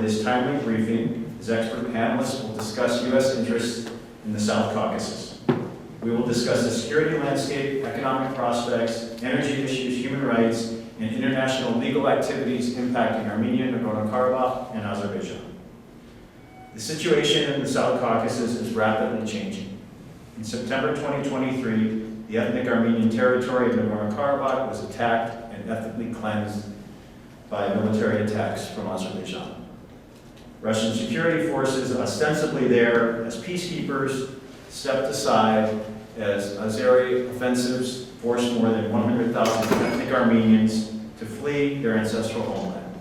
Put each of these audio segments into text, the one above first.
this timely briefing, as expert panelists will discuss U.S. interests in the South Caucasus. We will discuss the security landscape, economic prospects, energy issues, human rights, and international legal activities impacting Armenia, Nagorno-Karabakh, and Azerbaijan. The situation in the South Caucasus is rapidly changing. In September 2023, the ethnic Armenian territory of Nagorno-Karabakh was attacked and ethnically cleansed by military attacks from Azerbaijan. Russian security forces, ostensibly there as peacekeepers, stepped aside as Azeri offensives forced more than 100,000 ethnic Armenians to flee their ancestral homeland.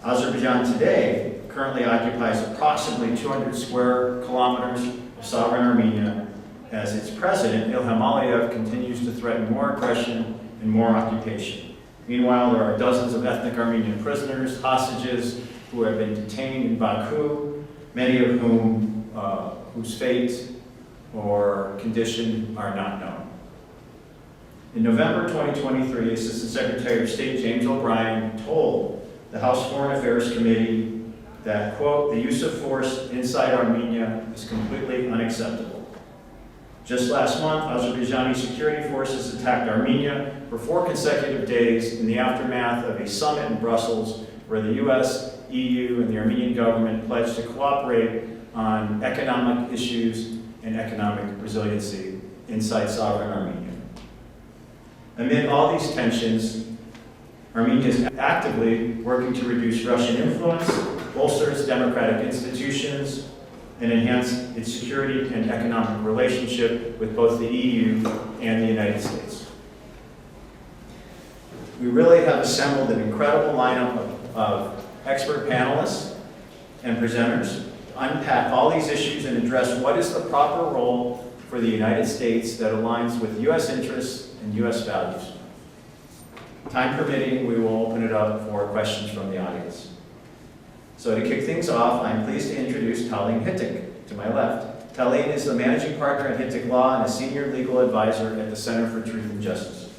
Azerbaijan today currently occupies approximately 200 square kilometers of sovereign Armenia, as its president, Ilham Aliyev, continues to threaten more aggression and more occupation. Meanwhile, there are dozens of ethnic Armenian prisoners, hostages, who have been detained in Baku, many of whom whose fate or condition are not known. In November 2023, Assistant Secretary of State James O'Brien told the House Foreign Affairs Committee that, quote, the use of force inside Armenia is completely unacceptable. Just last month, Azerbaijani security forces attacked Armenia for 4 consecutive days in the aftermath of a summit in Brussels where the US, EU, and the Armenian government pledged to cooperate on economic issues and economic resiliency inside sovereign Armenia. Amid all these tensions, Armenia is actively working to reduce Russian influence, bolster its democratic institutions, and enhance its security and economic relationship with both the EU and the United States. We really have assembled an incredible lineup of expert panelists and presenters to unpack all these issues and address what is the proper role for the United States that aligns with U.S. interests and U.S. values. Time permitting, we will open it up for questions from the audience. So to kick things off, I'm pleased to introduce Talene Hittik, to my left. Talene is the managing partner at Hittik Law and a senior legal advisor at the Center for Truth and Justice.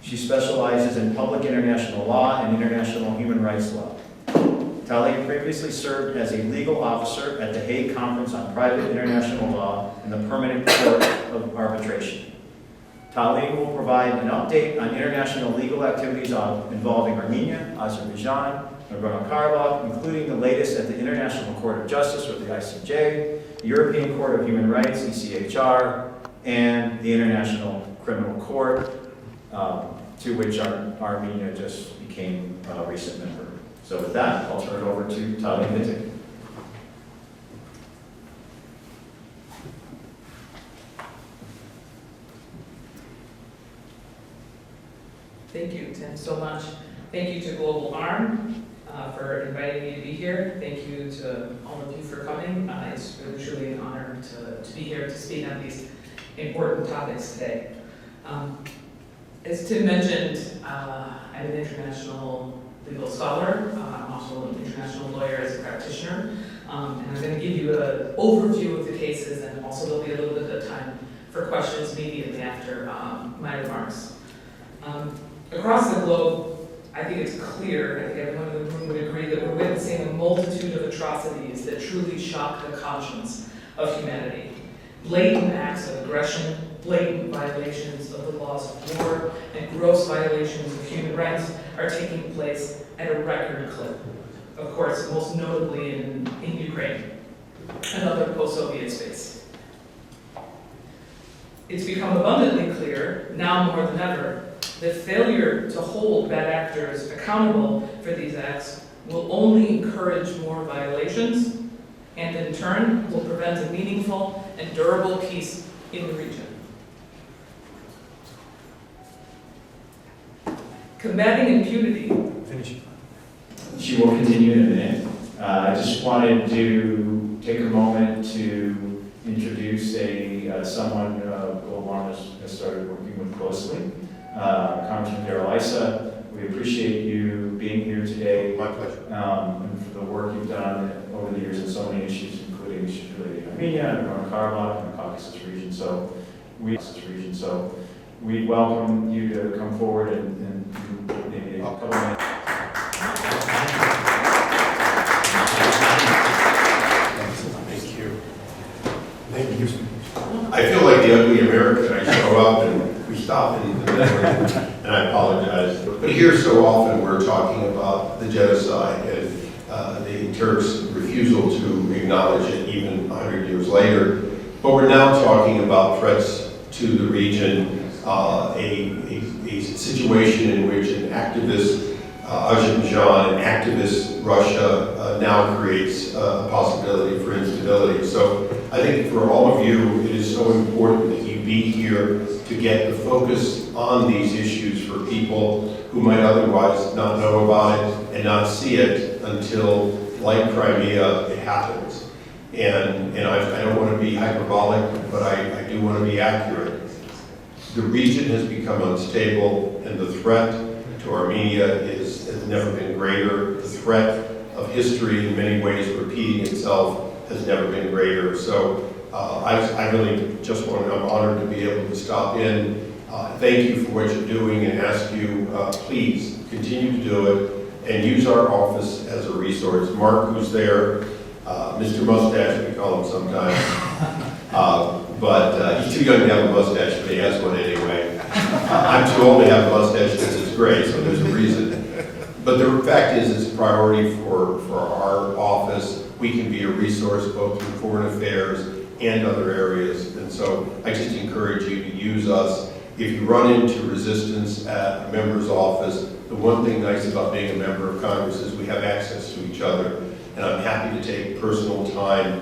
She specializes in public international law and international human rights law. Talene previously served as a legal officer at the Hague Conference on Private International Law and the Permanent Court of Arbitration. Talene will provide an update on international legal activities involving Armenia, Azerbaijan, Nagorno-Karabakh, including the latest at the International Court of Justice, or the ICJ, the European Court of Human Rights, ECHR, and the International Criminal Court, to which Armenia just became a recent member. So with that, I'll turn it over to Talene Hittik. Thank you, Tim, so much. Thank you to Global Arm for inviting me to be here. Thank you to all of you for coming. It's really truly an honor to be here to speak on these important topics today. As Tim mentioned, I'm an international legal scholar. I'm also an international lawyer as a practitioner. And I'm going to give you an overview of the cases, and also there'll be a little bit of time for questions immediately after my remarks. Across the globe, I think it's clear, I think everyone in the room would agree, that we're witnessing a multitude of atrocities that truly shock the conscience of humanity. Blatant acts of aggression, blatant violations of the laws of war, and gross violations of human rights are taking place at a record clip. Of course, most notably in Ukraine and other post-Soviet space. It's become abundantly clear, now more than ever, that failure to hold bad actors accountable for these acts will only encourage more violations, and in turn will prevent a meaningful and durable peace in the region. Combating impunity. Finish. She will continue in a minute. I just wanted to take a moment to introduce someone Global Arm has started working with closely. Congressman Darrell Issa, we appreciate you being here today. My pleasure. And for the work you've done over the years in so many issues, including issues related to Armenia, Nagorno-Karabakh, and the Caucasus region. So we welcome you to come forward and maybe a couple minutes. the ugly American. I show up and we stop in the middle, and I apologize. But here so often we're talking about the genocide and the Turks' refusal to acknowledge it even 100 years later. But we're now talking about threats to the region, a situation in which an activist Azerbaijan and activist Russia now creates a possibility for instability. So I think for all of you, it is so important that you be here to get the focus on these issues for people who might otherwise not know about it and not see it until, like Crimea, it happens. And I don't want to be hyperbolic, but I do want to be accurate. The region has become unstable, and the threat to Armenia has never been greater. The threat of history, in many ways repeating itself, has never been greater. So I really just I'm honored to be able to stop in. Thank you for what you're doing, and ask you, please continue to do it and use our office as a resource. Mark, who's there, Mr. Mustache, we call him sometimes, but he's too young to have a mustache, but he has one anyway. I'm too old to have a mustache because it's gray, so there's a reason. But the fact is, it's a priority for our office. We can be a resource both through foreign affairs and other areas. And so I just encourage you to use us. If you run into resistance at a member's office, the one thing nice about being a member of Congress is we have access to each other. And I'm happy to take personal time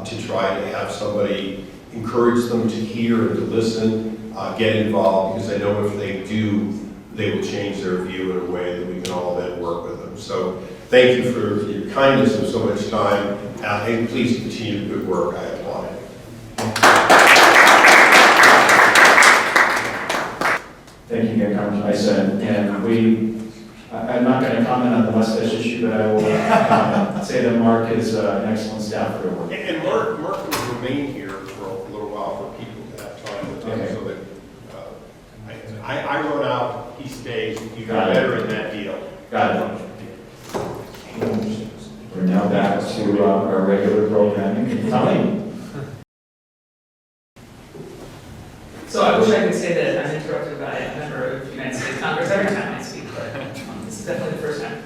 to try to have somebody encourage them to hear and to listen, get involved, because I know if they do, they will change their view in a way that we can all then work with them. So thank you for your kindness of so much time, and please continue the good work. I applaud it. Thank you again, Congressman Issa. And I'm not going to comment on the mustache issue, but I will say that Mark is an excellent staffer to work. And Mark will remain here for a little while for people to have time with him, so that I run out, he stays. You got better in that deal. Got it. We're now back to our regular programming. Tommy? So I wish I could say that I'm interrupted by a member of the United States Congress every time I speak, but this is definitely the first time.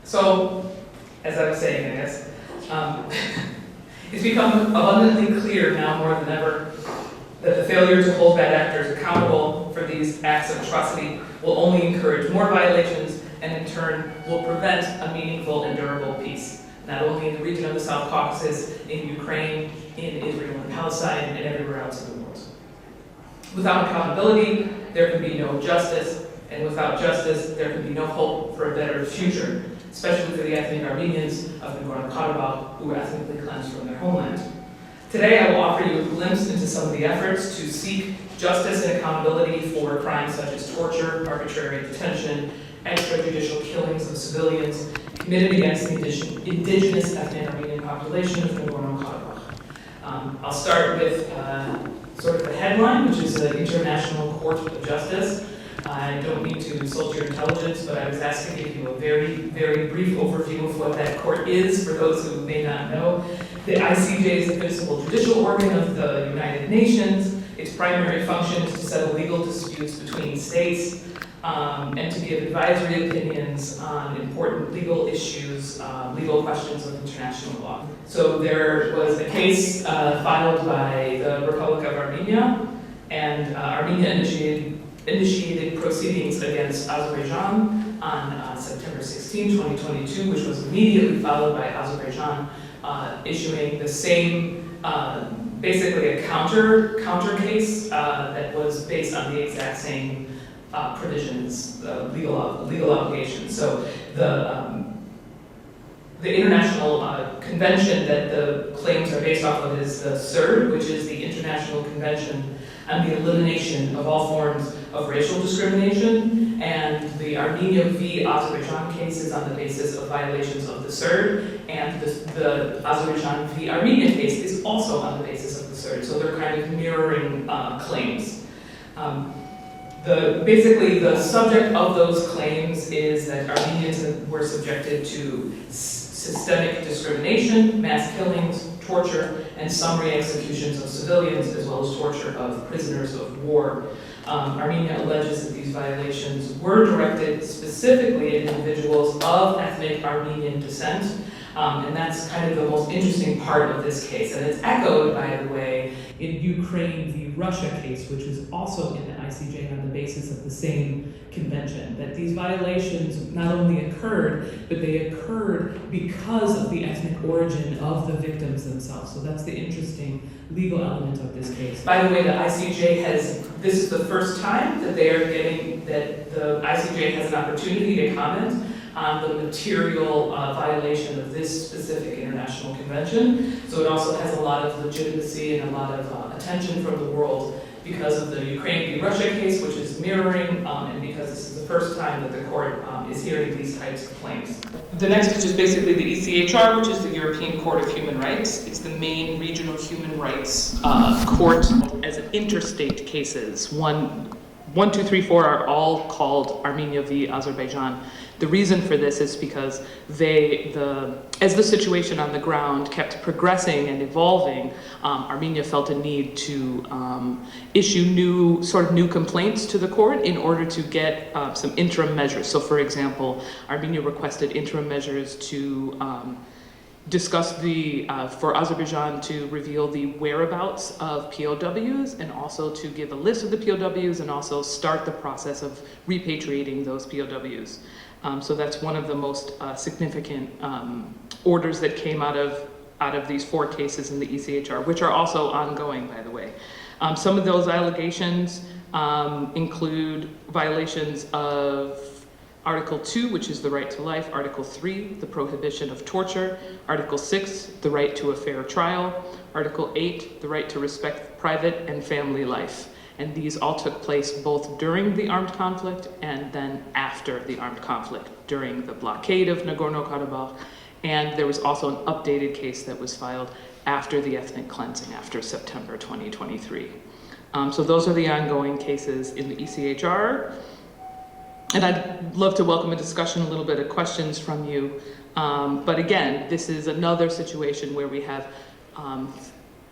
So, as I was saying, I guess, it's become abundantly clear now more than ever that the failure to hold bad actors accountable for these acts of atrocity will only encourage more violations and in turn will prevent a meaningful and durable peace, not only in the region of the South Caucasus, in Ukraine, in Israel and Palestine, and everywhere else in the world. Without accountability, there can be no justice, and without justice, there can be no hope for a better future, especially for the ethnic Armenians of Nagorno-Karabakh who were ethnically cleansed from their homeland. Today, I will offer you a glimpse into some of the efforts to seek justice and accountability for crimes such as torture, arbitrary detention, extrajudicial killings of civilians committed against the indigenous ethnic Armenian population of Nagorno-Karabakh. I'll start with sort of the headline, which is the International Court of Justice. I don't mean to insult your intelligence, but I was asked to give you a very, very brief overview of what that court is, for those who may not know. The ICJ is the principal judicial organ of the United Nations. Its primary function is to settle legal disputes between states and to give advisory opinions on important legal issues, legal questions of international law. So there was a case filed by the Republic of Armenia, and Armenia initiated proceedings against Azerbaijan on September 16, 2022, which was immediately followed by Azerbaijan issuing the same, basically a counter case that was based on the exact same provisions, legal obligations. So the international convention that the claims are based off of is the CERD, which is the International Convention on the Elimination of All Forms of Racial Discrimination, and the Armenia v. Azerbaijan case is on the basis of violations of the CERD, and the Azerbaijan v. Armenia case is also on the basis of the CERD, so they're kind of mirroring claims. Basically, the subject of those claims is that Armenians were subjected to systemic discrimination, mass killings, torture, and summary executions of civilians, as well as torture of prisoners of war. Armenia alleges that these violations were directed specifically at individuals of ethnic Armenian descent, and that's kind of the most interesting part of this case. And it's echoed, by the way, in Ukraine v. Russia case, which was also in the ICJ on the basis of the same convention, that these violations not only occurred, but they occurred because of the ethnic origin of the victims themselves. So that's the interesting legal element of this case. By the way, the ICJ this is the first time that the ICJ has an opportunity to comment on the material violation of this specific international convention. So it also has a lot of legitimacy and a lot of attention from the world because of the Ukraine v. Russia case, which is mirroring, and because this is the first time that the court is hearing these types of claims. The next is just basically the ECHR, which is the European Court of Human Rights. It's the main regional human rights court as interstate cases. 1, 2, 3, 4 are all called Armenia v. Azerbaijan. The reason for this is because as the situation on the ground kept progressing and evolving, Armenia felt a need to issue new complaints to the court in order to get some interim measures. So, for example, Armenia requested interim measures to discuss for Azerbaijan to reveal the whereabouts of POWs and also to give a list of the POWs and also start the process of repatriating those POWs. So that's one of the most significant orders that came out of these 4 cases in the ECHR, which are also ongoing, by the way. Some of those allegations include violations of Article 2, which is the right to life, Article 3, the prohibition of torture, Article 6, the right to a fair trial, Article 8, the right to respect private and family life. And these all took place both during the armed conflict and then after the armed conflict, during the blockade of Nagorno-Karabakh. And there was also an updated case that was filed after the ethnic cleansing, after September 2023. So those are the ongoing cases in the ECHR. And I'd love to welcome a discussion, a little bit of questions from you. But again, this is another situation where we have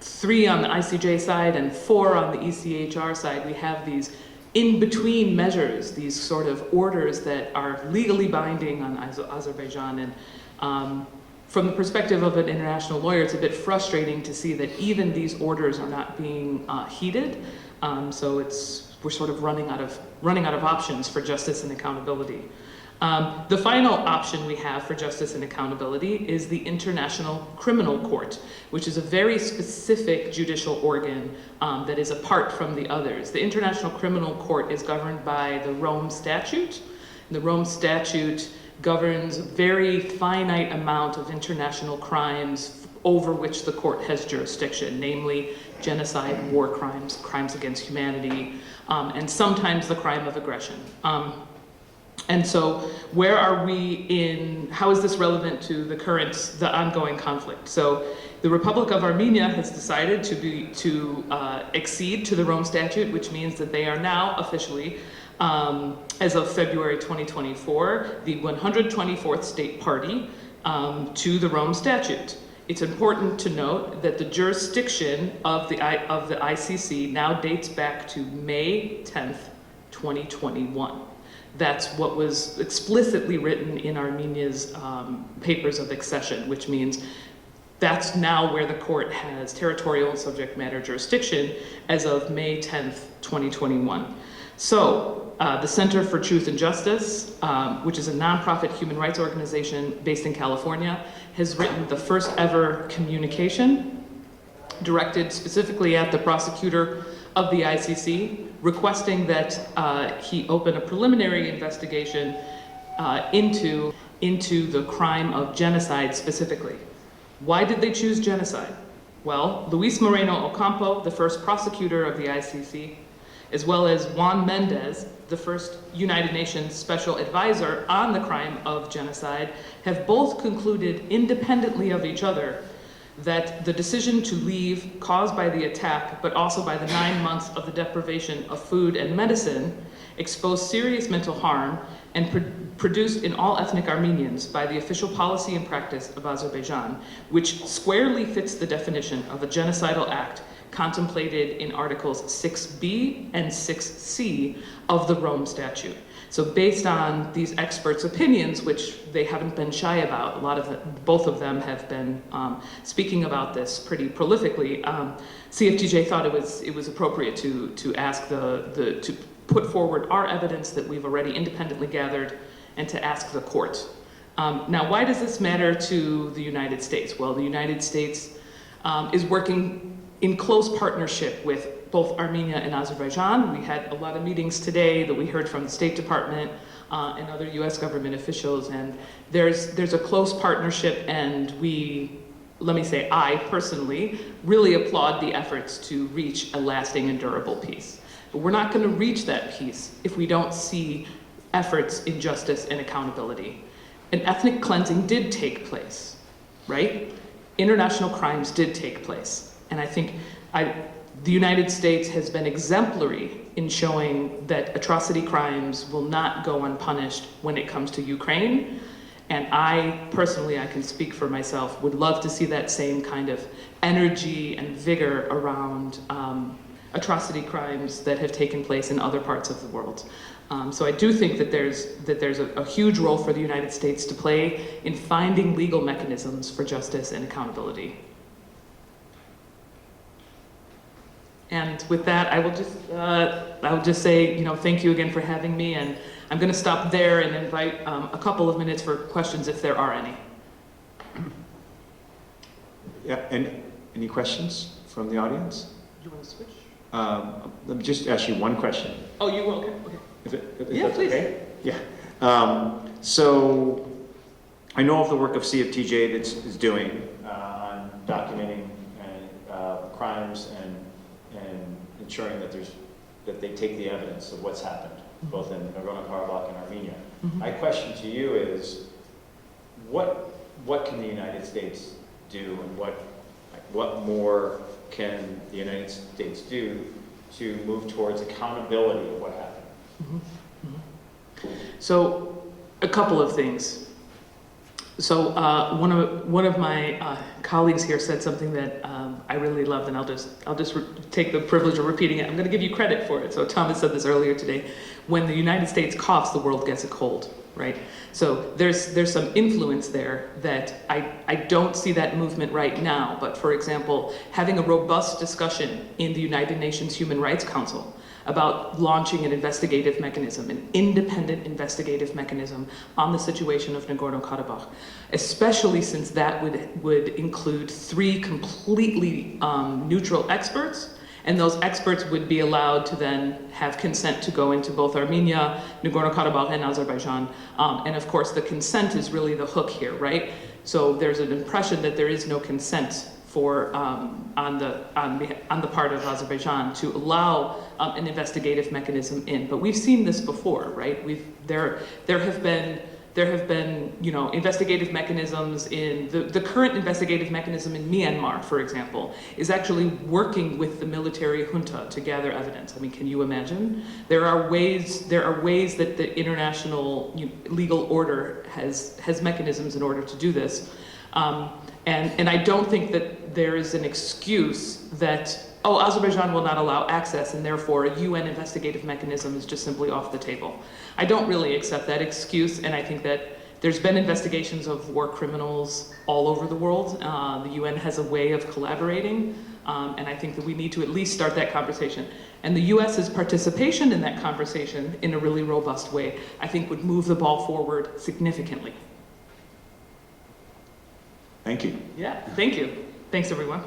3 on the ICJ side and 4 on the ECHR side. We have these in-between measures, these sort of orders that are legally binding on Azerbaijan. And from the perspective of an international lawyer, it's a bit frustrating to see that even these orders are not being heeded. So we're sort of running out of options for justice and accountability. The final option we have for justice and accountability is the International Criminal Court, which is a very specific judicial organ that is apart from the others. The International Criminal Court is governed by the Rome Statute. The Rome Statute governs a very finite amount of international crimes over which the court has jurisdiction, namely genocide, war crimes, crimes against humanity, and sometimes the crime of aggression. And so where are we how is this relevant to the ongoing conflict? So the Republic of Armenia has decided to accede to the Rome Statute, which means that they are now officially, as of February 2024, the 124th state party to the Rome Statute. It's important to note that the jurisdiction of the ICC now dates back to May 10th, 2021. That's what was explicitly written in Armenia's papers of accession, which means that's now where the court has territorial and subject matter jurisdiction as of May 10th, 2021. So the Center for Truth and Justice, which is a nonprofit human rights organization based in California, has written the first ever communication directed specifically at the prosecutor of the ICC, requesting that he open a preliminary investigation into the crime of genocide specifically. Why did they choose genocide? Well, Luis Moreno Ocampo, the first prosecutor of the ICC, as well as Juan Mendez, the first United Nations Special Advisor on the crime of genocide, have both concluded independently of each other that the decision to leave caused by the attack, but also by the 9 months of the deprivation of food and medicine, expose serious mental harm and produced in all ethnic Armenians by the official policy and practice of Azerbaijan, which squarely fits the definition of a genocidal act contemplated in Articles 6b and 6c of the Rome Statute. So based on these experts' opinions, which they haven't been shy about, both of them have been speaking about this pretty prolifically, CFTJ thought it was appropriate to ask to put forward our evidence that we've already independently gathered and to ask the court. Now, why does this matter to the United States? Well, the United States is working in close partnership with both Armenia and Azerbaijan. We had a lot of meetings today that we heard from the State Department and other US government officials, and there's a close partnership, and I personally really applaud the efforts to reach a lasting and durable peace. But we're not going to reach that peace if we don't see efforts in justice and accountability. An ethnic cleansing did take place, right? International crimes did take place. And I think the United States has been exemplary in showing that atrocity crimes will not go unpunished when it comes to Ukraine. And I personally, I can speak for myself, would love to see that same kind of energy and vigor around atrocity crimes that have taken place in other parts of the world. So I do think that there's a huge role for the United States to play in finding legal mechanisms for justice and accountability. And with that, I will just say, thank you again for having me, and I'm going to stop there and invite a couple of minutes for questions if there are any. Yeah, and any questions from the audience? Do you want to switch? Let me just ask you one question. Oh, you will? Okay. If Yeah, that's please. okay? Yeah. So I know of the work of CFTJ that is doing on documenting crimes and ensuring that they take the evidence of what's happened, both in Nagorno-Karabakh and Armenia. Mm-hmm. My question to you is, what can the United States do, and what more can the United States do to move towards accountability of what happened? Mm-hmm. Mm-hmm. So, a couple of things. So one of my colleagues here said something that I really loved, and I'll just take the privilege of repeating it. I'm going to give you credit for it. So Thomas said this earlier today. When the United States coughs, the world gets a cold, right? So there's some influence there that I don't see that movement right now. But for example, having a robust discussion in the United Nations Human Rights Council about launching an investigative mechanism, an independent investigative mechanism on the situation of Nagorno-Karabakh, especially since that would include 3 completely neutral experts, and those experts would be allowed to then have consent to go into both Armenia, Nagorno-Karabakh, and Azerbaijan. And of course, the consent is really the hook here, right? So there's an impression that there is no consent for on the part of Azerbaijan to allow an investigative mechanism in. But we've seen this before, right? There have been investigative mechanisms in the current investigative mechanism in Myanmar, for example, is actually working with the military junta to gather evidence. I mean, can you imagine? There are ways that the international legal order has mechanisms in order to do this. And I don't think that there is an excuse that, Azerbaijan will not allow access and therefore a UN investigative mechanism is just simply off the table. I don't really accept that excuse, and I think that there's been investigations of war criminals all over the world. The UN has a way of collaborating, and I think that we need to at least start that conversation. And the US's participation in that conversation in a really robust way, I think would move the ball forward significantly. Thank you. Yeah, thank you. Thanks, everyone.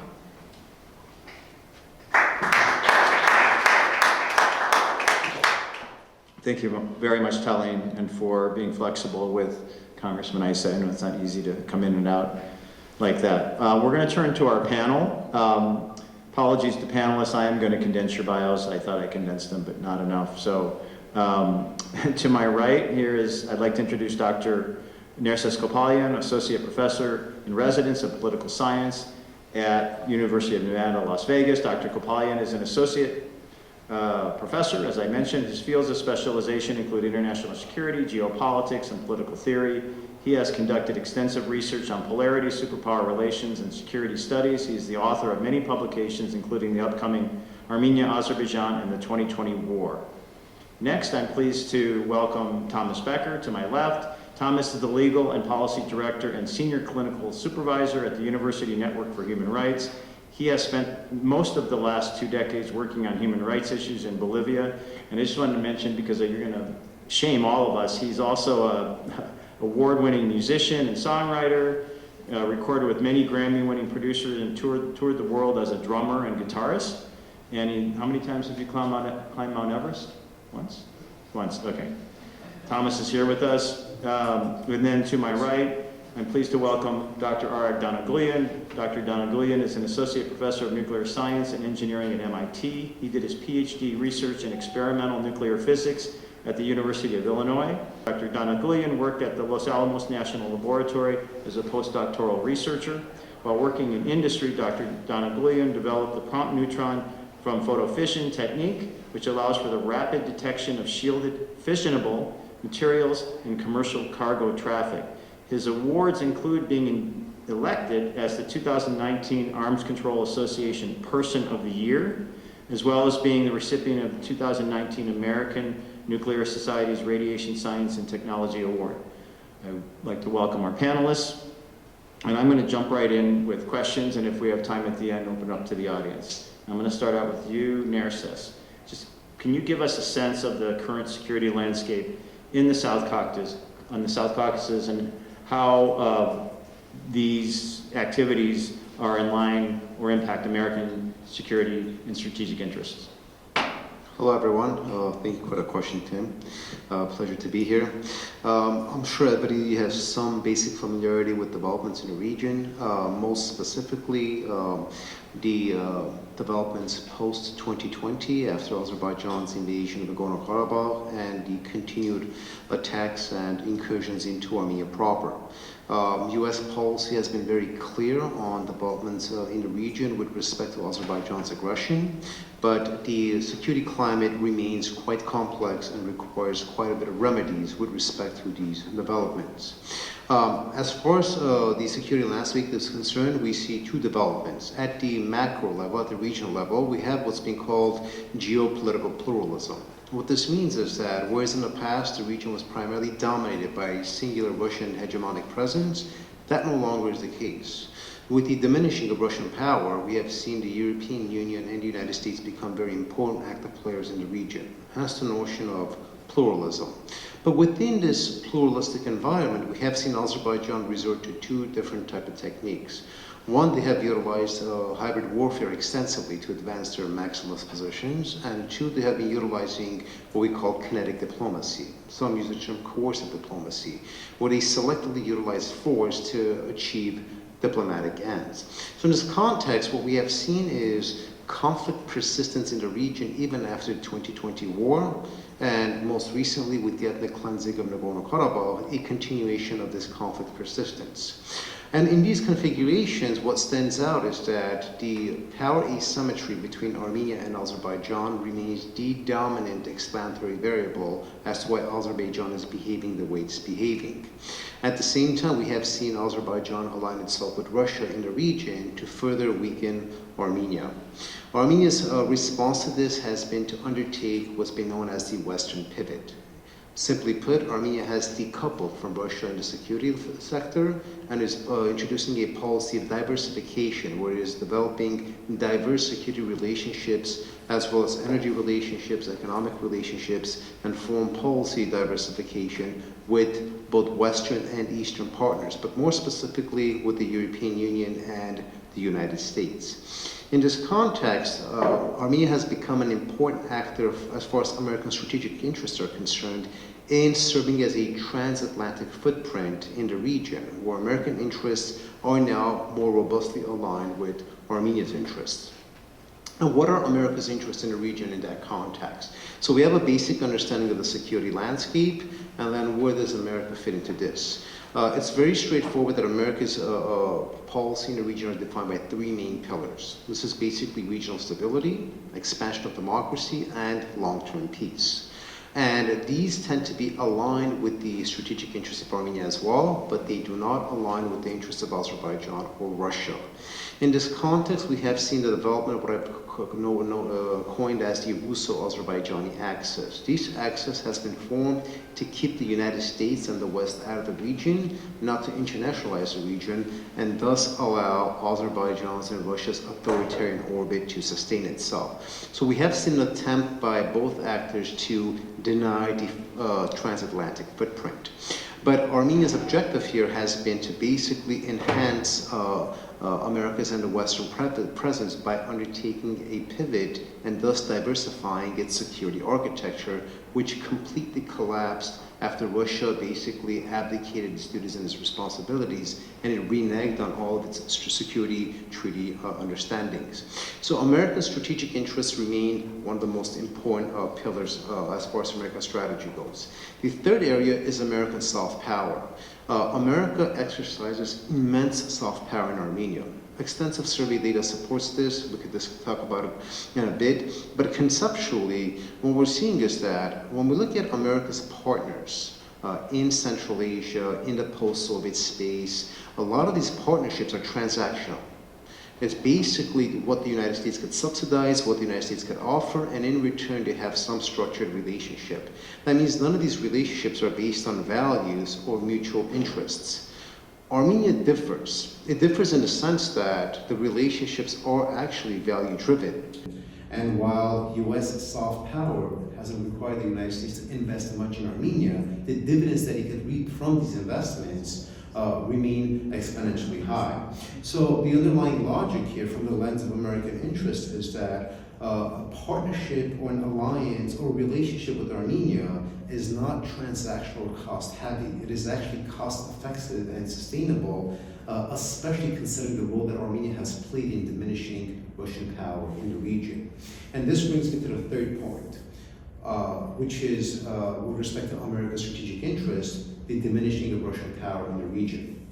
Thank you very much, Talene, and for being flexible with Congressman Issa. I know it's not easy to come in and out like that. We're going to turn to our panel. Apologies to panelists. I am going to condense your bios. I thought I condensed them, but not enough. So to my right here I'd like to introduce Dr. Nerses Kopalian, Associate Professor in Residence of Political Science at University of Nevada, Las Vegas. Dr. Kopalian is an Associate professor, as I mentioned. His fields of specialization include international security, geopolitics, and political theory. He has conducted extensive research on polarity, superpower relations, and security studies. He is the author of many publications, including the upcoming Armenia, Azerbaijan, and the 2020 war. Next, I'm pleased to welcome Thomas Becker to my left. Thomas is the Legal and Policy Director and Senior Clinical Supervisor at the University Network for Human Rights. He has spent most of the last 2 decades working on human rights issues in Bolivia. And I just wanted to mention, because you're going to shame all of us, he's also an award-winning musician and songwriter, recorded with many Grammy-winning producers, and toured the world as a drummer and guitarist. And how many times have you climbed Mount Everest? Once? Once, okay. Thomas is here with us. And then to my right, I'm pleased to welcome Dr. Arag Danagulian. Dr. Danagulian is an associate professor of nuclear science and engineering at MIT. He did his PhD research in experimental nuclear physics at the University of Illinois. Dr. Danagulian worked at the Los Alamos National Laboratory as a postdoctoral researcher. While working in industry, Dr. Danagulian developed the prompt neutron from photofission technique, which allows for the rapid detection of shielded fissionable materials in commercial cargo traffic. His awards include being elected as the 2019 Arms Control Association Person of the Year, as well as being the recipient of the 2019 American Nuclear Society's Radiation Science and Technology Award. I'd like to welcome our panelists, and I'm going to jump right in with questions, and if we have time at the end, open it up to the audience. I'm going to start out with you, Nerses. Just, can you give us a sense of the current security landscape in the South Caucasus, and how these activities are in line or impact American security and strategic interests? Hello, everyone. Thank you for the question, Tim. Pleasure to be here. I'm sure everybody has some basic familiarity with developments in the region, most specifically the developments post-2020 after Azerbaijan's invasion of Nagorno-Karabakh and the continued attacks and incursions into Armenia proper. U.S. policy has been very clear on developments in the region with respect to Azerbaijan's aggression, but the security climate remains quite complex and requires quite a bit of remedies with respect to these developments. As far as the security landscape is concerned, we see 2 developments. At the macro level, at the regional level, we have what's been called geopolitical pluralism. What this means is that whereas in the past the region was primarily dominated by a singular Russian hegemonic presence, that no longer is the case. With the diminishing of Russian power, we have seen the European Union and the United States become very important active players in the region. Hence the notion of pluralism. But within this pluralistic environment, we have seen Azerbaijan resort to 2 different types of techniques. One, they have utilized hybrid warfare extensively to advance their maximalist positions, and 2, they have been utilizing what we call kinetic diplomacy. Some use the term coercive diplomacy, where they selectively utilize force to achieve diplomatic ends. So in this context, what we have seen is conflict persistence in the region even after the 2020 war, and most recently with the ethnic cleansing of Nagorno-Karabakh, a continuation of this conflict persistence. And in these configurations, what stands out is that the power asymmetry between Armenia and Azerbaijan remains the dominant explanatory variable as to why Azerbaijan is behaving the way it's behaving. At the same time, we have seen Azerbaijan align itself with Russia in the region to further weaken Armenia. Armenia's response to this has been to undertake what's been known as the Western pivot. Simply put, Armenia has decoupled from Russia in the security sector and is introducing a policy of diversification where it is developing diverse security relationships as well as energy relationships, economic relationships, and foreign policy diversification with both Western and Eastern partners, but more specifically with the European Union and the United States. In this context, Armenia has become an important actor as far as American strategic interests are concerned in serving as a transatlantic footprint in the region, where American interests are now more robustly aligned with Armenia's interests. And what are America's interests in the region in that context? So we have a basic understanding of the security landscape, and then where does America fit into this? It's very straightforward that America's policy in the region are defined by three main pillars. This is basically regional stability, expansion of democracy, and long-term peace. And these tend to be aligned with the strategic interests of Armenia as well, but they do not align with the interests of Azerbaijan or Russia. In this context, we have seen the development of what I've coined as the Russo-Azerbaijani axis. This axis has been formed to keep the United States and the West out of the region, not to internationalize the region, and thus allow Azerbaijan's and Russia's authoritarian orbit to sustain itself. So we have seen an attempt by both actors to deny the transatlantic footprint. But Armenia's objective here has been to basically enhance America's and the Western presence by undertaking a pivot and thus diversifying its security architecture, which completely collapsed after Russia basically abdicated its duties and its responsibilities, and it reneged on all of its security treaty understandings. So America's strategic interests remain one of the most important pillars as far as America's strategy goes. The third area is American soft power. America exercises immense soft power in Armenia. Extensive survey data supports this. We could talk about it in a bit. But conceptually, what we're seeing is that when we look at America's partners in Central Asia, in the post-Soviet space, a lot of these partnerships are transactional. It's basically what the United States could subsidize, what the United States could offer, and in return they have some structured relationship. That means none of these relationships are based on values or mutual interests. Armenia differs. It differs in the sense that the relationships are actually value-driven. And while U.S. soft power hasn't required the United States to invest much in Armenia, the dividends that it could reap from these investments remain exponentially high. So the underlying logic here from the lens of American interest is that a partnership or an alliance or relationship with Armenia is not transactional or cost heavy. It is actually cost effective and sustainable, especially considering the role that Armenia has played in diminishing Russian power in the region. And this brings me to the third point, which is with respect to America's strategic interest, the diminishing of Russian power in the region.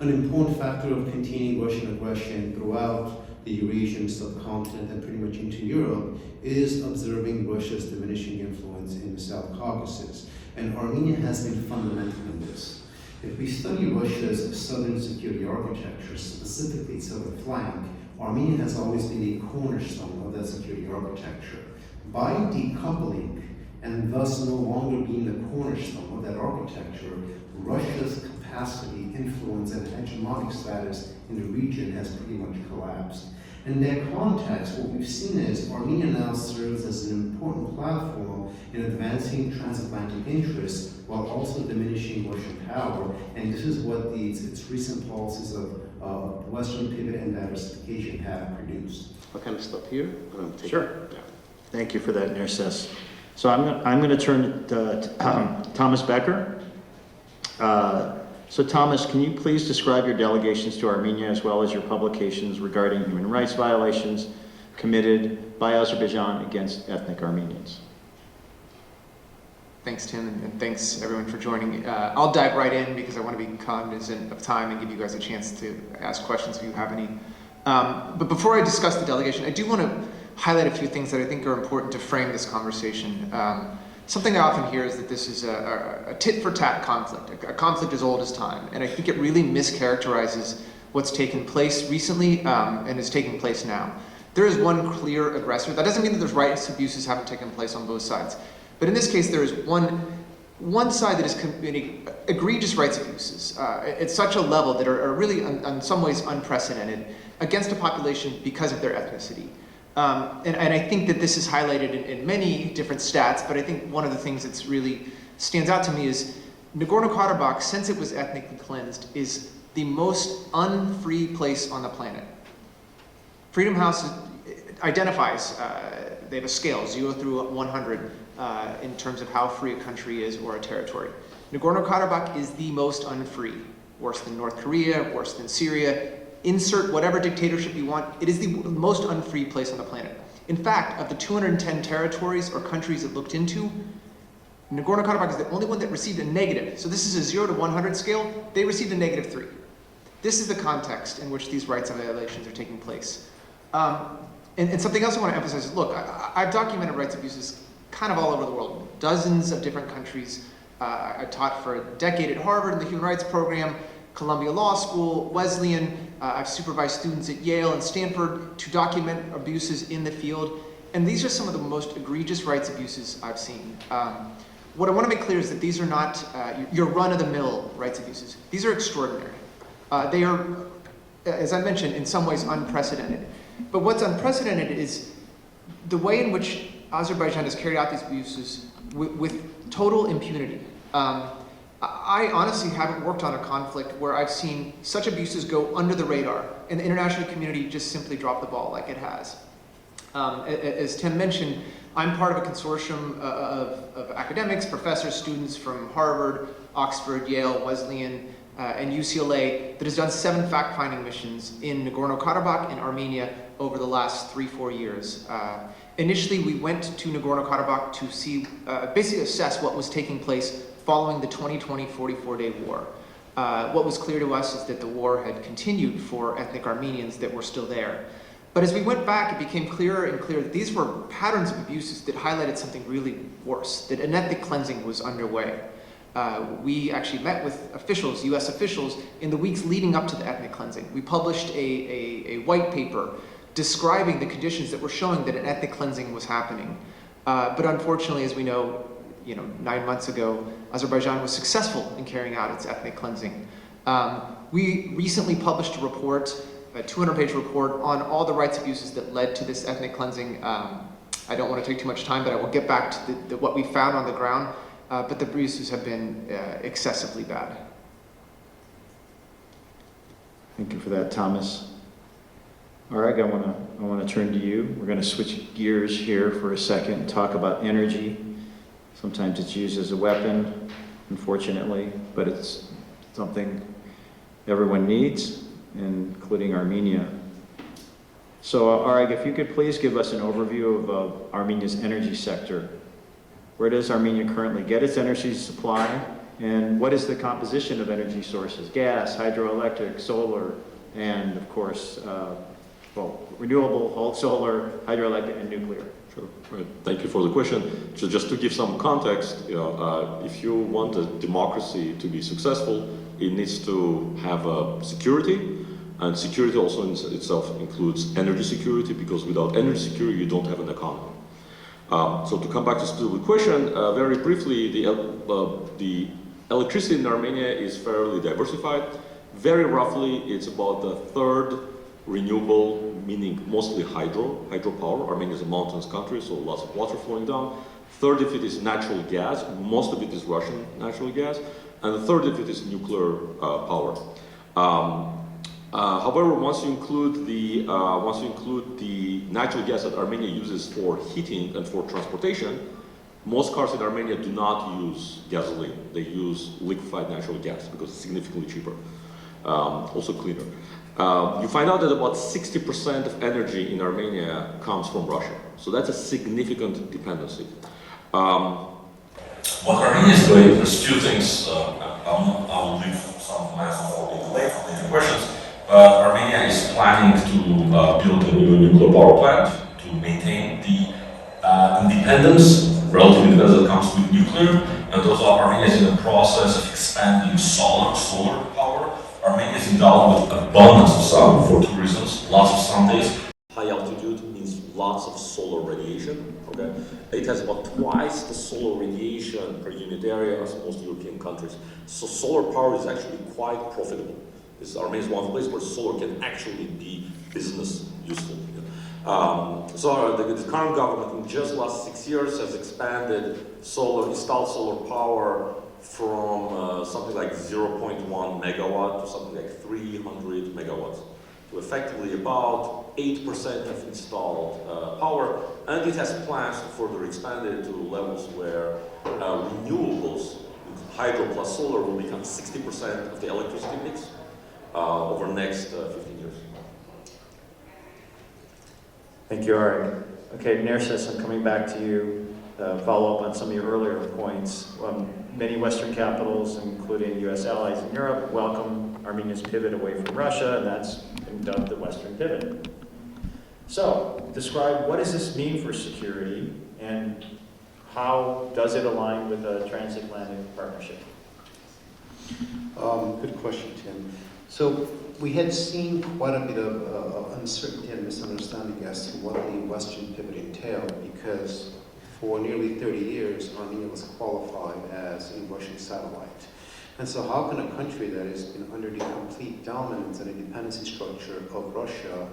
An important factor of containing Russian aggression throughout the Eurasian subcontinent and pretty much into Europe is observing Russia's diminishing influence in the South Caucasus. And Armenia has been fundamental in this. If we study Russia's southern security architecture, specifically its southern flank, Armenia has always been a cornerstone of that security architecture. By decoupling and thus no longer being the cornerstone of that architecture, Russia's capacity, influence, and hegemonic status in the region has pretty much collapsed. In that context, what we've seen is Armenia now serves as an important platform in advancing transatlantic interests while also diminishing Russian power, and this is what its recent policies of Western pivot and diversification have produced. I'll kind of stop here. Sure. Yeah. Thank you for that, Narcissus. So I'm going to turn to Thomas Becker. So Thomas, can you please describe your delegations to Armenia as well as your publications regarding human rights violations committed by Azerbaijan against ethnic Armenians? Thanks, Tim, and thanks everyone for joining. I'll dive right in because I want to be cognizant of time and give you guys a chance to ask questions if you have any. But before I discuss the delegation, I do want to highlight a few things that I think are important to frame this conversation. Something I often hear is that this is a tit-for-tat conflict, a conflict as old as time, and I think it really mischaracterizes what's taken place recently and is taking place now. There is one clear aggressor. That doesn't mean that there's rights abuses haven't taken place on both sides, but in this case there is one side that is committing egregious rights abuses at such a level that are really in some ways unprecedented against a population because of their ethnicity. And I think that this is highlighted in many different stats, but I think one of the things that's really stands out to me is Nagorno-Karabakh, since it was ethnically cleansed, is the most unfree place on the planet. Freedom House identifies, they have a scale, 0 through 100, in terms of how free a country is or a territory. Nagorno-Karabakh is the most unfree, worse than North Korea, worse than Syria. insert whatever dictatorship you want. It is the most unfree place on the planet. In fact, of the 210 territories or countries it looked into, Nagorno-Karabakh is the only one that received a negative. So this is a 0 to 100 scale. They received a -3. This is the context in which these rights violations are taking place. And something else I want to emphasize is, look, I've documented rights abuses kind of all over the world, dozens of different countries. I taught for a decade at Harvard in the Human Rights Program, Columbia Law School, Wesleyan. I've supervised students at Yale and Stanford to document abuses in the field. And these are some of the most egregious rights abuses I've seen. What I want to make clear is that these are not your run-of-the-mill rights abuses. These are extraordinary. They are, as I mentioned, in some ways unprecedented. But what's unprecedented is the way in which Azerbaijan has carried out these abuses with total impunity. I honestly haven't worked on a conflict where I've seen such abuses go under the radar and the international community just simply drop the ball like it has. As Tim mentioned, I'm part of a consortium of academics, professors, students from Harvard, Oxford, Yale, Wesleyan, and UCLA that has done 7 fact-finding missions in Nagorno-Karabakh and Armenia over the last 3-4 years. Initially, we went to Nagorno-Karabakh to see, basically assess what was taking place following the 2020 44-day war. What was clear to us is that the war had continued for ethnic Armenians that were still there. But as we went back, it became clearer and clearer that these were patterns of abuses that highlighted something really worse, that an ethnic cleansing was underway. We actually met with officials, US officials, in the weeks leading up to the ethnic cleansing. We published a white paper describing the conditions that were showing that an ethnic cleansing was happening. But unfortunately, as we know, 9 months ago, Azerbaijan was successful in carrying out its ethnic cleansing. We recently published a report, a 200-page report on all the rights abuses that led to this ethnic cleansing. I don't want to take too much time, but I will get back to what we found on the ground. But the abuses have been excessively bad. Thank you for that, Thomas. All right, I want to turn to you. We're going to switch gears here for a second and talk about energy. Sometimes it's used as a weapon, unfortunately, but it's something everyone needs, including Armenia. So, Areg, if you could please give us an overview of Armenia's energy sector. Where does Armenia currently get its energy supply? And what is the composition of energy sources? Gas, hydroelectric, solar, and of course, renewable, solar, hydroelectric, and nuclear. Sure. Right. Thank you for the question. So just to give some context, if you want a democracy to be successful, it needs to have security, and security also in itself includes energy security, because without energy security, you don't have an economy. So to come back to the specific question, very briefly, the electricity in Armenia is fairly diversified. Very roughly, it's about the third renewable, meaning mostly hydropower. Armenia is a mountainous country, so lots of water flowing down. Third of it is natural gas. Most of it is Russian natural gas, and the third of it is nuclear power. However, once you include the natural gas that Armenia uses for heating and for transportation, most cars in Armenia do not use gasoline. They use liquefied natural gas because it's significantly cheaper, also cleaner. You find out that about 60% of energy in Armenia comes from Russia. So that's a significant dependency. What Armenia is doing, there's 2 things. I'll leave some of my answers for later for later questions. Armenia is planning to build a new nuclear power plant to maintain the independence, relative independence that comes with nuclear. And also Armenia is in the process of expanding solar power. Armenia is endowed with abundance of sun for 2 reasons. Lots of sun days. High altitude means lots of solar radiation. Okay, it has about twice the solar radiation per unit area as most European countries. So solar power is actually quite profitable. Armenia is one of the places where solar can actually be business useful. So the current government in just the last 6 years has installed solar power from something like 0.1 megawatt to something like 300 megawatts. To effectively about 8% of installed power, and it has plans to further expand it to levels where renewables, hydro plus solar, will become 60% of the electricity mix. over the next 15 years. Thank you, Ari. Okay, Nerses, I'm coming back to you. Follow up on some of your earlier points. Many Western capitals, including U.S. allies in Europe, welcome Armenia's pivot away from Russia, and that's been dubbed the Western pivot. So, describe what does this mean for security, and how does it align with a transatlantic partnership? Good question, Tim. So we had seen quite a bit of uncertainty and misunderstanding as to what the Western pivot entailed, because for nearly 30 years, Armenia was qualified as a Russian satellite. And so how can a country that has been under the complete dominance and dependency structure of Russia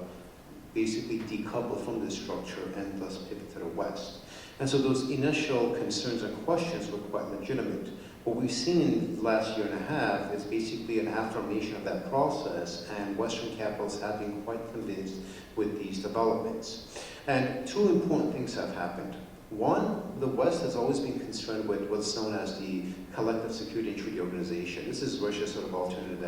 basically decouple from this structure and thus pivot to the West? And so those initial concerns and questions were quite legitimate. What we've seen in the last year and a half is basically an affirmation of that process, and Western capitals have been quite convinced with these developments. And two important things have happened. One, the West has always been concerned with what's known as the Collective Security and Treaty Organization. This is Russia's sort of alternative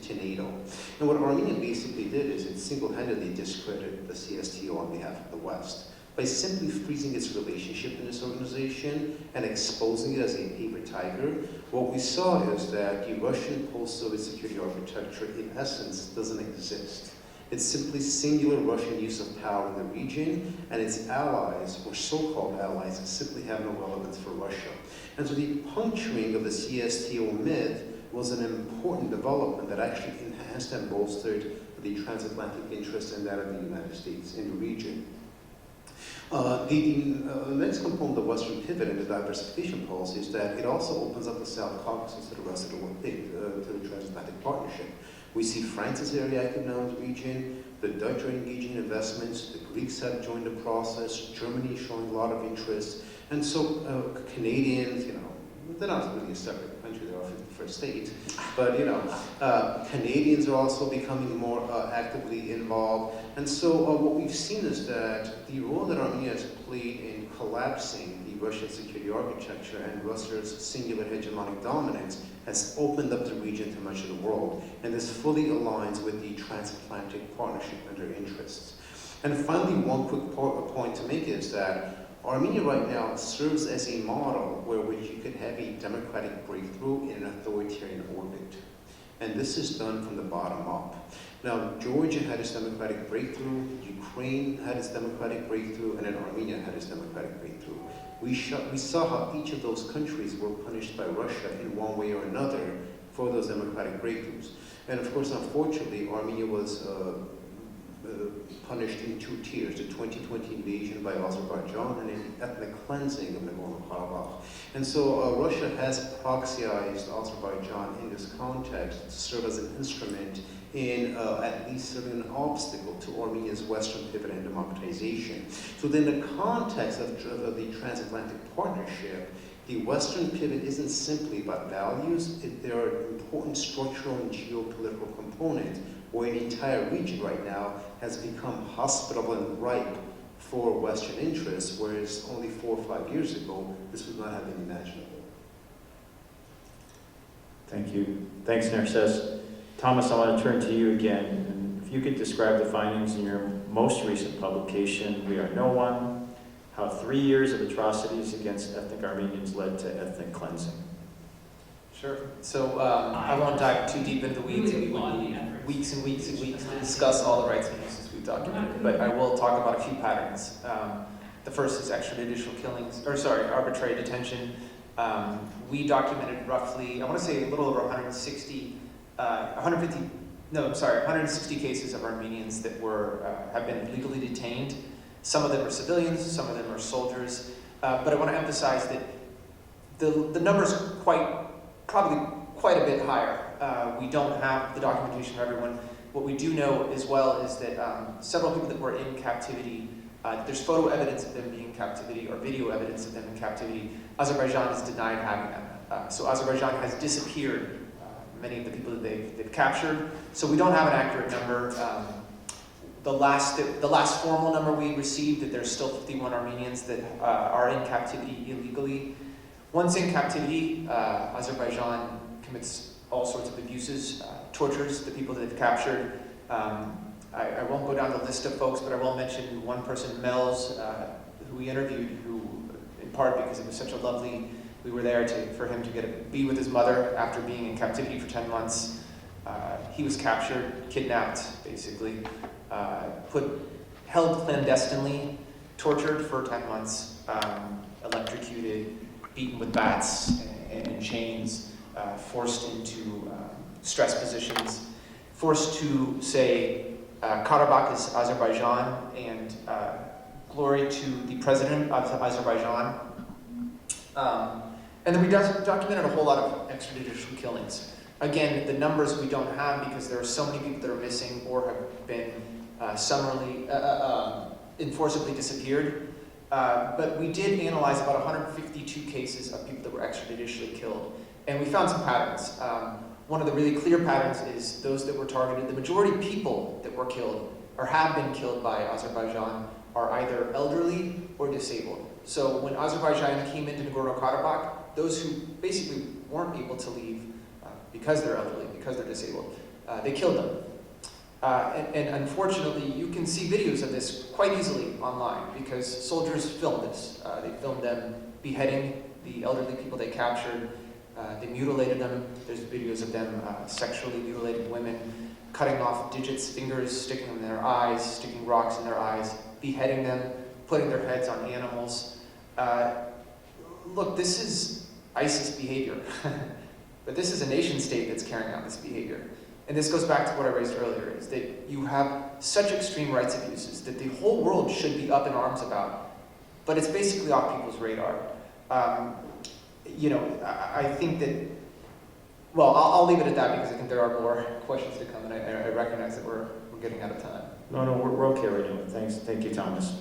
to NATO. And what Armenia basically did is it single-handedly discredited the CSTO on behalf of the West by simply freezing its relationship in this organization and exposing it as a paper tiger. What we saw is that the Russian post-Soviet security architecture, in essence, doesn't exist. It's simply singular Russian use of power in the region, and its allies, or so-called allies, simply have no relevance for Russia. And so the puncturing of the CSTO myth was an important development that actually enhanced and bolstered the transatlantic interest and that of the United States in the region. The next component of the Western pivot and the diversification policy is that it also opens up the South Caucasus to the rest of the world, to the transatlantic partnership. We see France is very active now in the region. The Dutch are engaging in investments. The Greeks have joined the process. Germany is showing a lot of interest. And so Canadians, they're not really a separate country, they're a 51st state. But, Canadians are also becoming more actively involved. And so what we've seen is that the role that Armenia has played in collapsing the Russian security architecture and Russia's singular hegemonic dominance has opened up the region to much of the world. And this fully aligns with the transatlantic partnership and their interests. And finally, one quick point to make is that Armenia right now serves as a model where which you could have a democratic breakthrough in an authoritarian orbit. And this is done from the bottom up. Now, Georgia had its democratic breakthrough, Ukraine had its democratic breakthrough, and then Armenia had its democratic breakthrough. We saw how each of those countries were punished by Russia in one way or another for those democratic breakthroughs. And of course, unfortunately, Armenia was punished in two tiers, the 2020 invasion by Azerbaijan and then the ethnic cleansing of Nagorno-Karabakh. And so Russia has proxyized Azerbaijan in this context to serve as an instrument in at least serving an obstacle to Armenia's Western pivot and democratization. So then the context of the transatlantic partnership, the Western pivot isn't simply about values, there are important structural and geopolitical components where an entire region right now has become hospitable and ripe for Western interests, whereas only 4 or 5 years ago, this would not have been imaginable. Thank you. Thanks, Nerses. Thomas, I want to turn to you again. And if you could describe the findings in your most recent publication, We Are No One, how 3 years of atrocities against ethnic Armenians led to ethnic cleansing. Sure. So I won't dive too deep into the weeds. We would need weeks and weeks and weeks to discuss all the rights and abuses we've documented, but I will talk about a few patterns. The first is extrajudicial killings, arbitrary detention. We documented roughly, I want to say a little over 160 cases of Armenians that have been illegally detained. Some of them are civilians, some of them are soldiers, but I want to emphasize that the number's probably quite a bit higher. We don't have the documentation of everyone. What we do know as well is that several people that were in captivity, there's photo evidence of them being in captivity or video evidence of them in captivity. Azerbaijan has denied having them. So Azerbaijan has disappeared many of the people that they've captured. So we don't have an accurate number. The last formal number we received that there's still 51 Armenians that are in captivity illegally. Once in captivity, Azerbaijan commits all sorts of abuses. tortures the people that they've captured. I won't go down the list of folks, but I will mention one person, Mel's, who we interviewed, who, in part because it was such a lovely, we were there for him to be with his mother after being in captivity for 10 months. He was captured, kidnapped, basically, held clandestinely, tortured for 10 months, electrocuted, beaten with bats and chains, forced into stress positions, forced to say, Karabakh is Azerbaijan, and glory to the president of Azerbaijan. And then we documented a whole lot of extrajudicial killings. Again, the numbers we don't have because there are so many people that are missing or have been summarily, enforceably disappeared. But we did analyze about 152 cases of people that were extrajudicially killed. And we found some patterns. One of the really clear patterns is those that were targeted. The majority of people that were killed or have been killed by Azerbaijan are either elderly or disabled. So when Azerbaijan came into Nagorno-Karabakh, those who basically weren't able to leave because they're elderly, because they're disabled, they killed them. And unfortunately, you can see videos of this quite easily online because soldiers filmed this. They filmed them beheading the elderly people they captured. They mutilated them. There's videos of them sexually mutilating women, cutting off digits, fingers, sticking them in their eyes, sticking rocks in their eyes, beheading them, putting their heads on animals. Look, this is ISIS behavior. But this is a nation state that's carrying out this behavior. And this goes back to what I raised earlier, is that you have such extreme rights abuses that the whole world should be up in arms about, but it's basically off people's radar. I think that, well, I'll leave it at that because I think there are more questions to come, and I recognize that we're getting out of time. No, we're okay right now. Thank you, Thomas.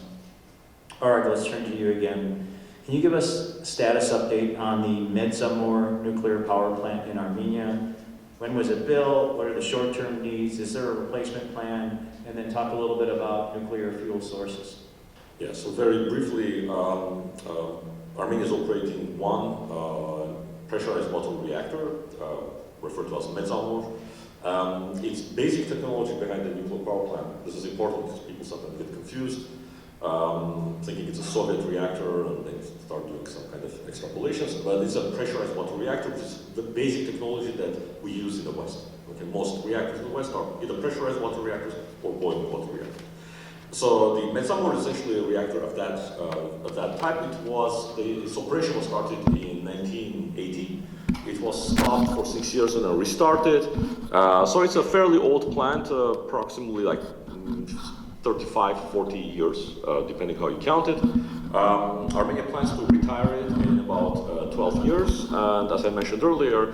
All right, let's turn to you again. Can you give us a status update on the Medzamor nuclear power plant in Armenia? When was it built? What are the short-term needs? Is there a replacement plan? And then talk a little bit about nuclear fuel sources. Yeah, so very briefly, Armenia is operating one pressurized water reactor, referred to as Medzamor. It's basic technology behind the nuclear power plant. This is important because people sometimes get confused, thinking it's a Soviet reactor, and they start doing some kind of extrapolations, but it's a pressurized water reactor, which is the basic technology that we use in the West. Okay, most reactors in the West are either pressurized water reactors or boiling water reactors. So the Medzamor is essentially a reactor of that type. Its operation was started in 1980. It was stopped for 6 years and then restarted. So it's a fairly old plant, approximately like 35, 40 years, depending how you count it. Armenia plans to retire it in about 12 years. And as I mentioned earlier,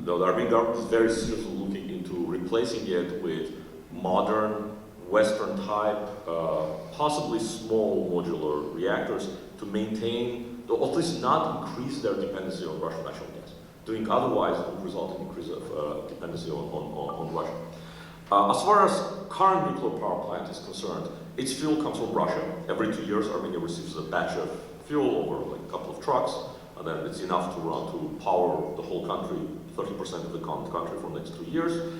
the Armenian government is very seriously looking into replacing it with modern, Western type, possibly small modular reactors to maintain, or at least not increase their dependency on Russian natural gas. Doing otherwise would result in increase of dependency on Russia. As far as current nuclear power plant is concerned, its fuel comes from Russia. Every 2 years, Armenia receives a batch of fuel over like a couple of trucks, and then it's enough to power the whole country, 30% of the country for the next 2 years,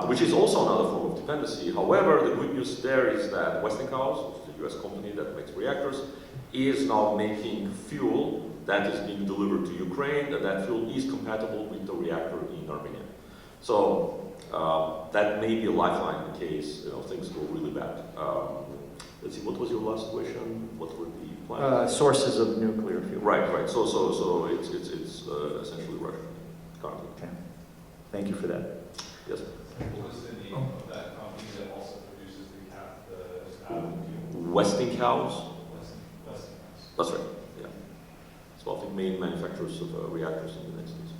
which is also another form of dependency. However, the good news there is that Westinghouse, which is a US company that makes reactors, is now making fuel that is being delivered to Ukraine, and that fuel is compatible with the reactor in Armenia. So that may be a lifeline in case things go really bad. Let's see, what was your last question? What were the plans? Sources of nuclear fuel. Right. So it's essentially Russian currently. Okay. Thank you for that. Yes. What was the name of that company that also produces the fuel? Westinghouse. Westinghouse. That's right. Yeah. It's one of the main manufacturers of reactors in the United States.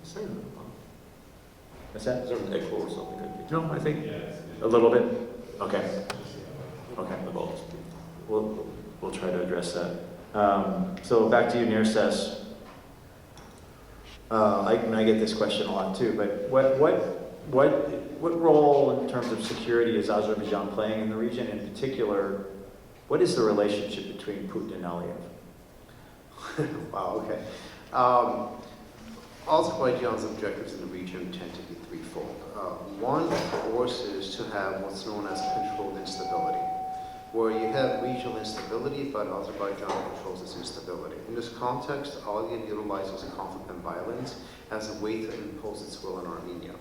Is there, What's that? is there an echo or something? No, I think Yeah, a little bit. Okay. Okay. About this. We'll try to address that. So back to you, Nirses. I get this question a lot too, but what role in terms of security is Azerbaijan playing in the region? In particular, what is the relationship between Putin and Aliyev? Wow, okay. Azerbaijan's objectives in the region tend to be threefold. One, of course, is to have what's known as controlled instability, where you have regional instability, but Azerbaijan controls its instability. In this context, Aliyev utilizes conflict and violence as a way to impose its will on Armenia.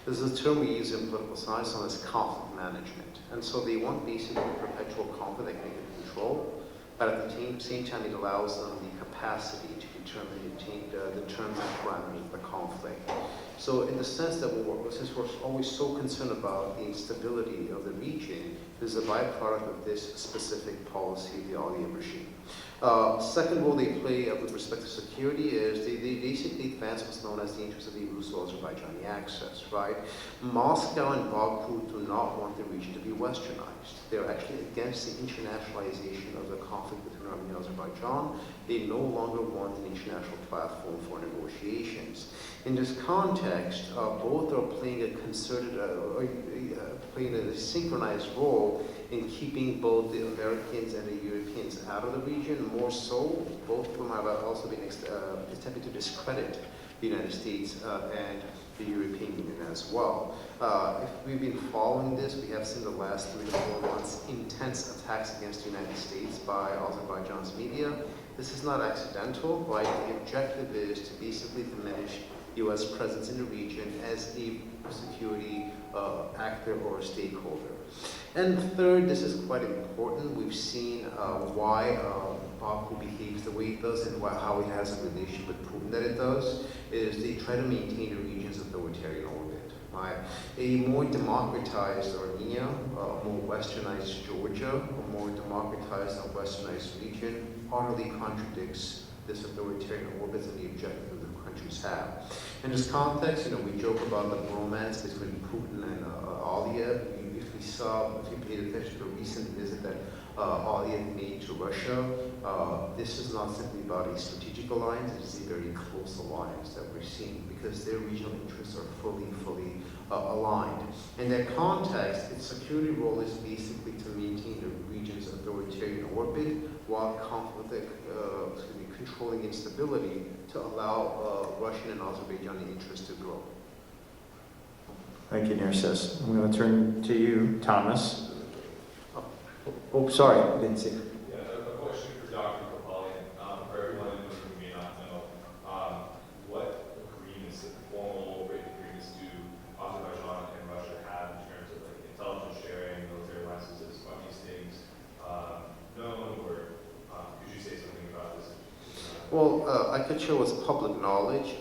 This is a term we use in political science known as conflict management. And so they want basically perpetual conflict that they can control, but at the same time it allows them the capacity to determine the terms and parameters of the conflict. So in the sense that since we're always so concerned about the instability of the region, this is a byproduct of this specific policy of the Aliyev regime. Second role they play with respect to security is they basically advance what's known as the interest of the Russo-Azerbaijani axis, right? Moscow and Baku do not want the region to be westernized. They're actually against the internationalization of the conflict between Armenia and Azerbaijan. They no longer want an international platform for negotiations. In this context, both are playing a concerted, playing a synchronized role in keeping both the Americans and the Europeans out of the region. More so, both of them have also been attempting to discredit the United States and the European Union as well. If we've been following this, we have seen the last 3 to 4 months intense attacks against the United States by Azerbaijan's media. This is not accidental, right? The objective is to basically diminish U.S. presence in the region as a security actor or a stakeholder. And third, this is quite important. We've seen why Baku behaves the way it does and how it has a relationship with Putin that it does, is they try to maintain the region's authoritarian orbit. Right? A more democratized Armenia, a more westernized Georgia, a more democratized and westernized region utterly contradicts this authoritarian orbit and the objective of the countries have. In this context, we joke about the romance between Putin and Aliyev. If you paid attention to a recent visit that Aliyev made to Russia, this is not simply about a strategic alliance, it is a very close alliance that we're seeing because their regional interests are fully aligned. In that context, its security role is basically to maintain the region's authoritarian orbit while controlling instability to allow Russian and Azerbaijani interests to grow. Thank you, Nirsis. I'm going to turn to you, Thomas. Oh, sorry, I didn't see. Yeah, a question for Dr. Kopalian. For everyone in the room who may not know, what agreements, formal written agreements, do Azerbaijan and Russia have in terms of intelligence sharing, military licenses, are these things known, or could you say something about this? Well, I could show as public knowledge.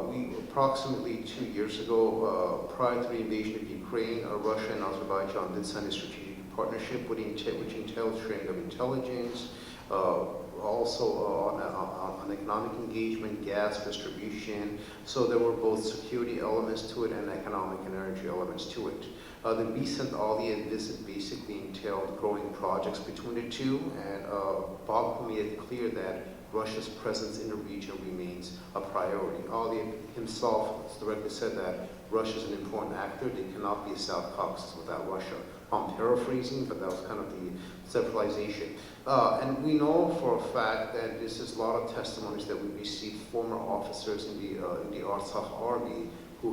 We approximately 2 years ago, prior to the invasion of Ukraine, Russia and Azerbaijan did sign a strategic partnership which entails sharing of intelligence, also on economic engagement, gas distribution. So there were both security elements to it and economic and energy elements to it. The recent Aliyev visit basically entailed growing projects between the two, and Baku made it clear that Russia's presence in the region remains a priority. Aliyev himself directly said that Russia is an important actor. There cannot be a South Caucasus without Russia. I'm paraphrasing, but that was kind of the centralization. And we know for a fact that this is a lot of testimonies that we received former officers in the Artsakh army who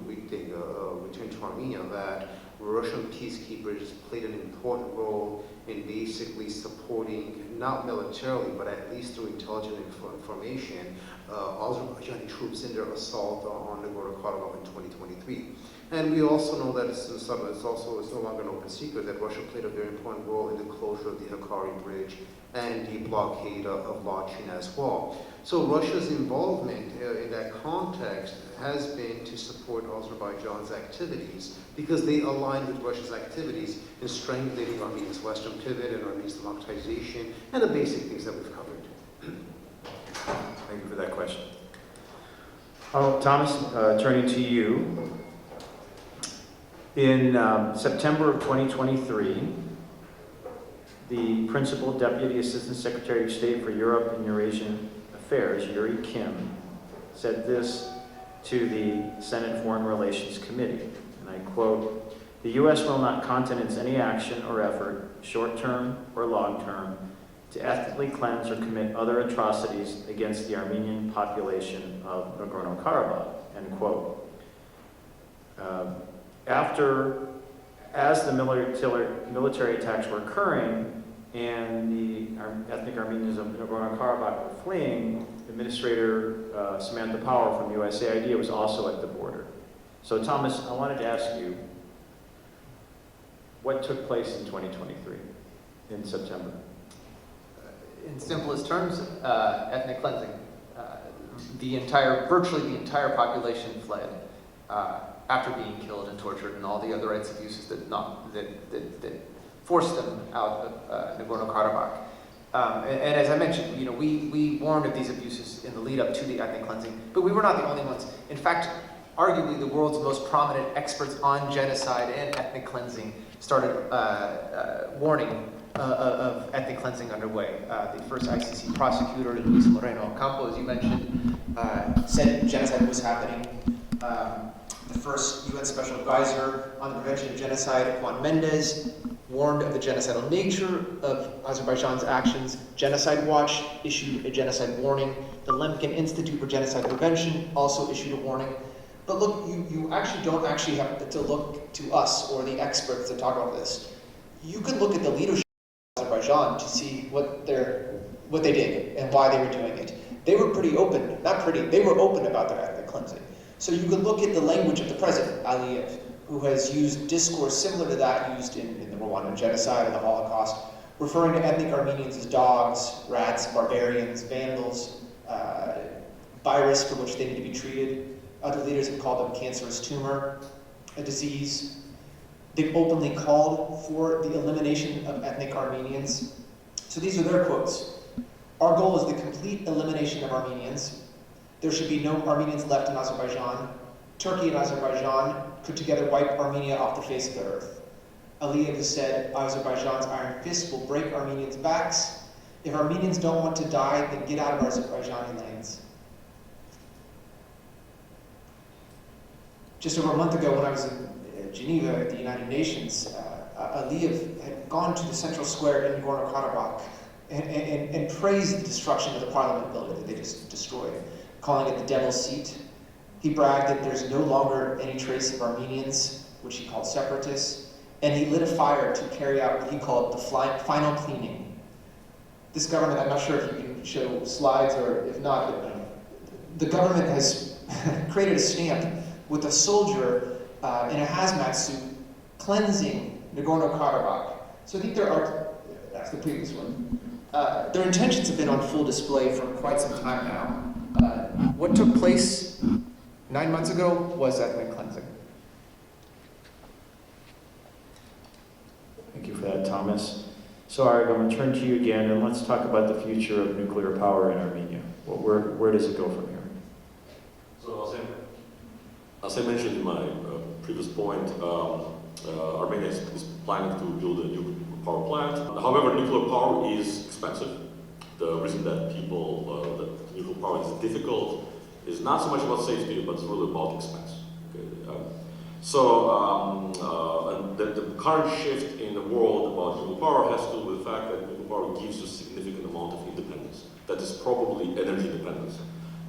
returned to Armenia, that Russian peacekeepers played an important role in basically supporting, not militarily, but at least through intelligence information, Azerbaijani troops in their assault on Nagorno-Karabakh in 2023. And we also know that it's no longer an open secret that Russia played a very important role in the closure of the Hakkari Bridge and the blockade of Lachin as well. So Russia's involvement in that context has been to support Azerbaijan's activities because they align with Russia's activities in strangulating Armenia's Western pivot and Armenia's democratization and the basic things that we've covered. Thank you for that question. Oh, Thomas, turning to you. In September of 2023, the Principal Deputy Assistant Secretary of State for Europe and Eurasian Affairs, Yuri Kim, said this to the Senate Foreign Relations Committee, and I quote, "The U.S. will not countenance any action or effort, short-term or long-term, to ethnically cleanse or commit other atrocities against the Armenian population of Nagorno-Karabakh, end quote. As the military attacks were occurring and the ethnic Armenians of Nagorno-Karabakh were fleeing, Administrator Samantha Power from USAID was also at the border. So Thomas, I wanted to ask you, what took place in 2023, in September? In simplest terms, ethnic cleansing. Virtually the entire population fled after being killed and tortured, and all the other rights abuses that forced them out of Nagorno-Karabakh. And as I mentioned, we warned of these abuses in the lead up to the ethnic cleansing, but we were not the only ones. In fact, arguably the world's most prominent experts on genocide and ethnic cleansing started warning of ethnic cleansing underway. The first ICC prosecutor, Luis Moreno Ocampo, as you mentioned, said genocide was happening. The first UN Special Advisor on the Prevention of Genocide, Juan Mendez, warned of the genocidal nature of Azerbaijan's actions. Genocide Watch issued a genocide warning. The Lemkin Institute for Genocide Prevention also issued a warning. But look, you actually don't have to look to us or the experts that talk about this. You could look at the leadership of Azerbaijan to see what they did and why they were doing it. They were they were open about their ethnic cleansing. So you could look at the language of the president, Aliyev, who has used discourse similar to that used in the Rwandan genocide or the Holocaust, referring to ethnic Armenians as dogs, rats, barbarians, vandals, virus for which they need to be treated. Other leaders have called them cancerous tumor, a disease. They've openly called for the elimination of ethnic Armenians. So these are their quotes. Our goal is the complete elimination of Armenians. There should be no Armenians left in Azerbaijan. Turkey and Azerbaijan could together wipe Armenia off the face of the earth. Aliyev has said Azerbaijan's iron fist will break Armenians' backs. If Armenians don't want to die, then get out of Azerbaijani lands. Just over a month ago when I was in Geneva at the United Nations, Aliyev had gone to the central square in Nagorno-Karabakh and praised the destruction of the parliament building that they just destroyed, calling it the devil's seat. He bragged that there's no longer any trace of Armenians, which he called separatists, and he lit a fire to carry out what he called the final cleaning. This government, I'm not sure if you can show slides or if not, but the government has created a stamp with a soldier in a hazmat suit cleansing Nagorno-Karabakh. So I think that's the previous one. Their intentions have been on full display for quite some time now. What took place 9 months ago was ethnic cleansing. Thank you for that, Thomas. So, Arg, I'm going to turn to you again, and let's talk about the future of nuclear power in Armenia. Where does it go from here? So, as I mentioned in my previous point, Armenia is planning to build a nuclear power plant. However, nuclear power is expensive. The reason that that nuclear power is difficult is not so much about safety, but it's really about expense. Okay? And the current shift in the world about nuclear power has to do with the fact that nuclear power gives you a significant amount of independence. That is probably energy dependence.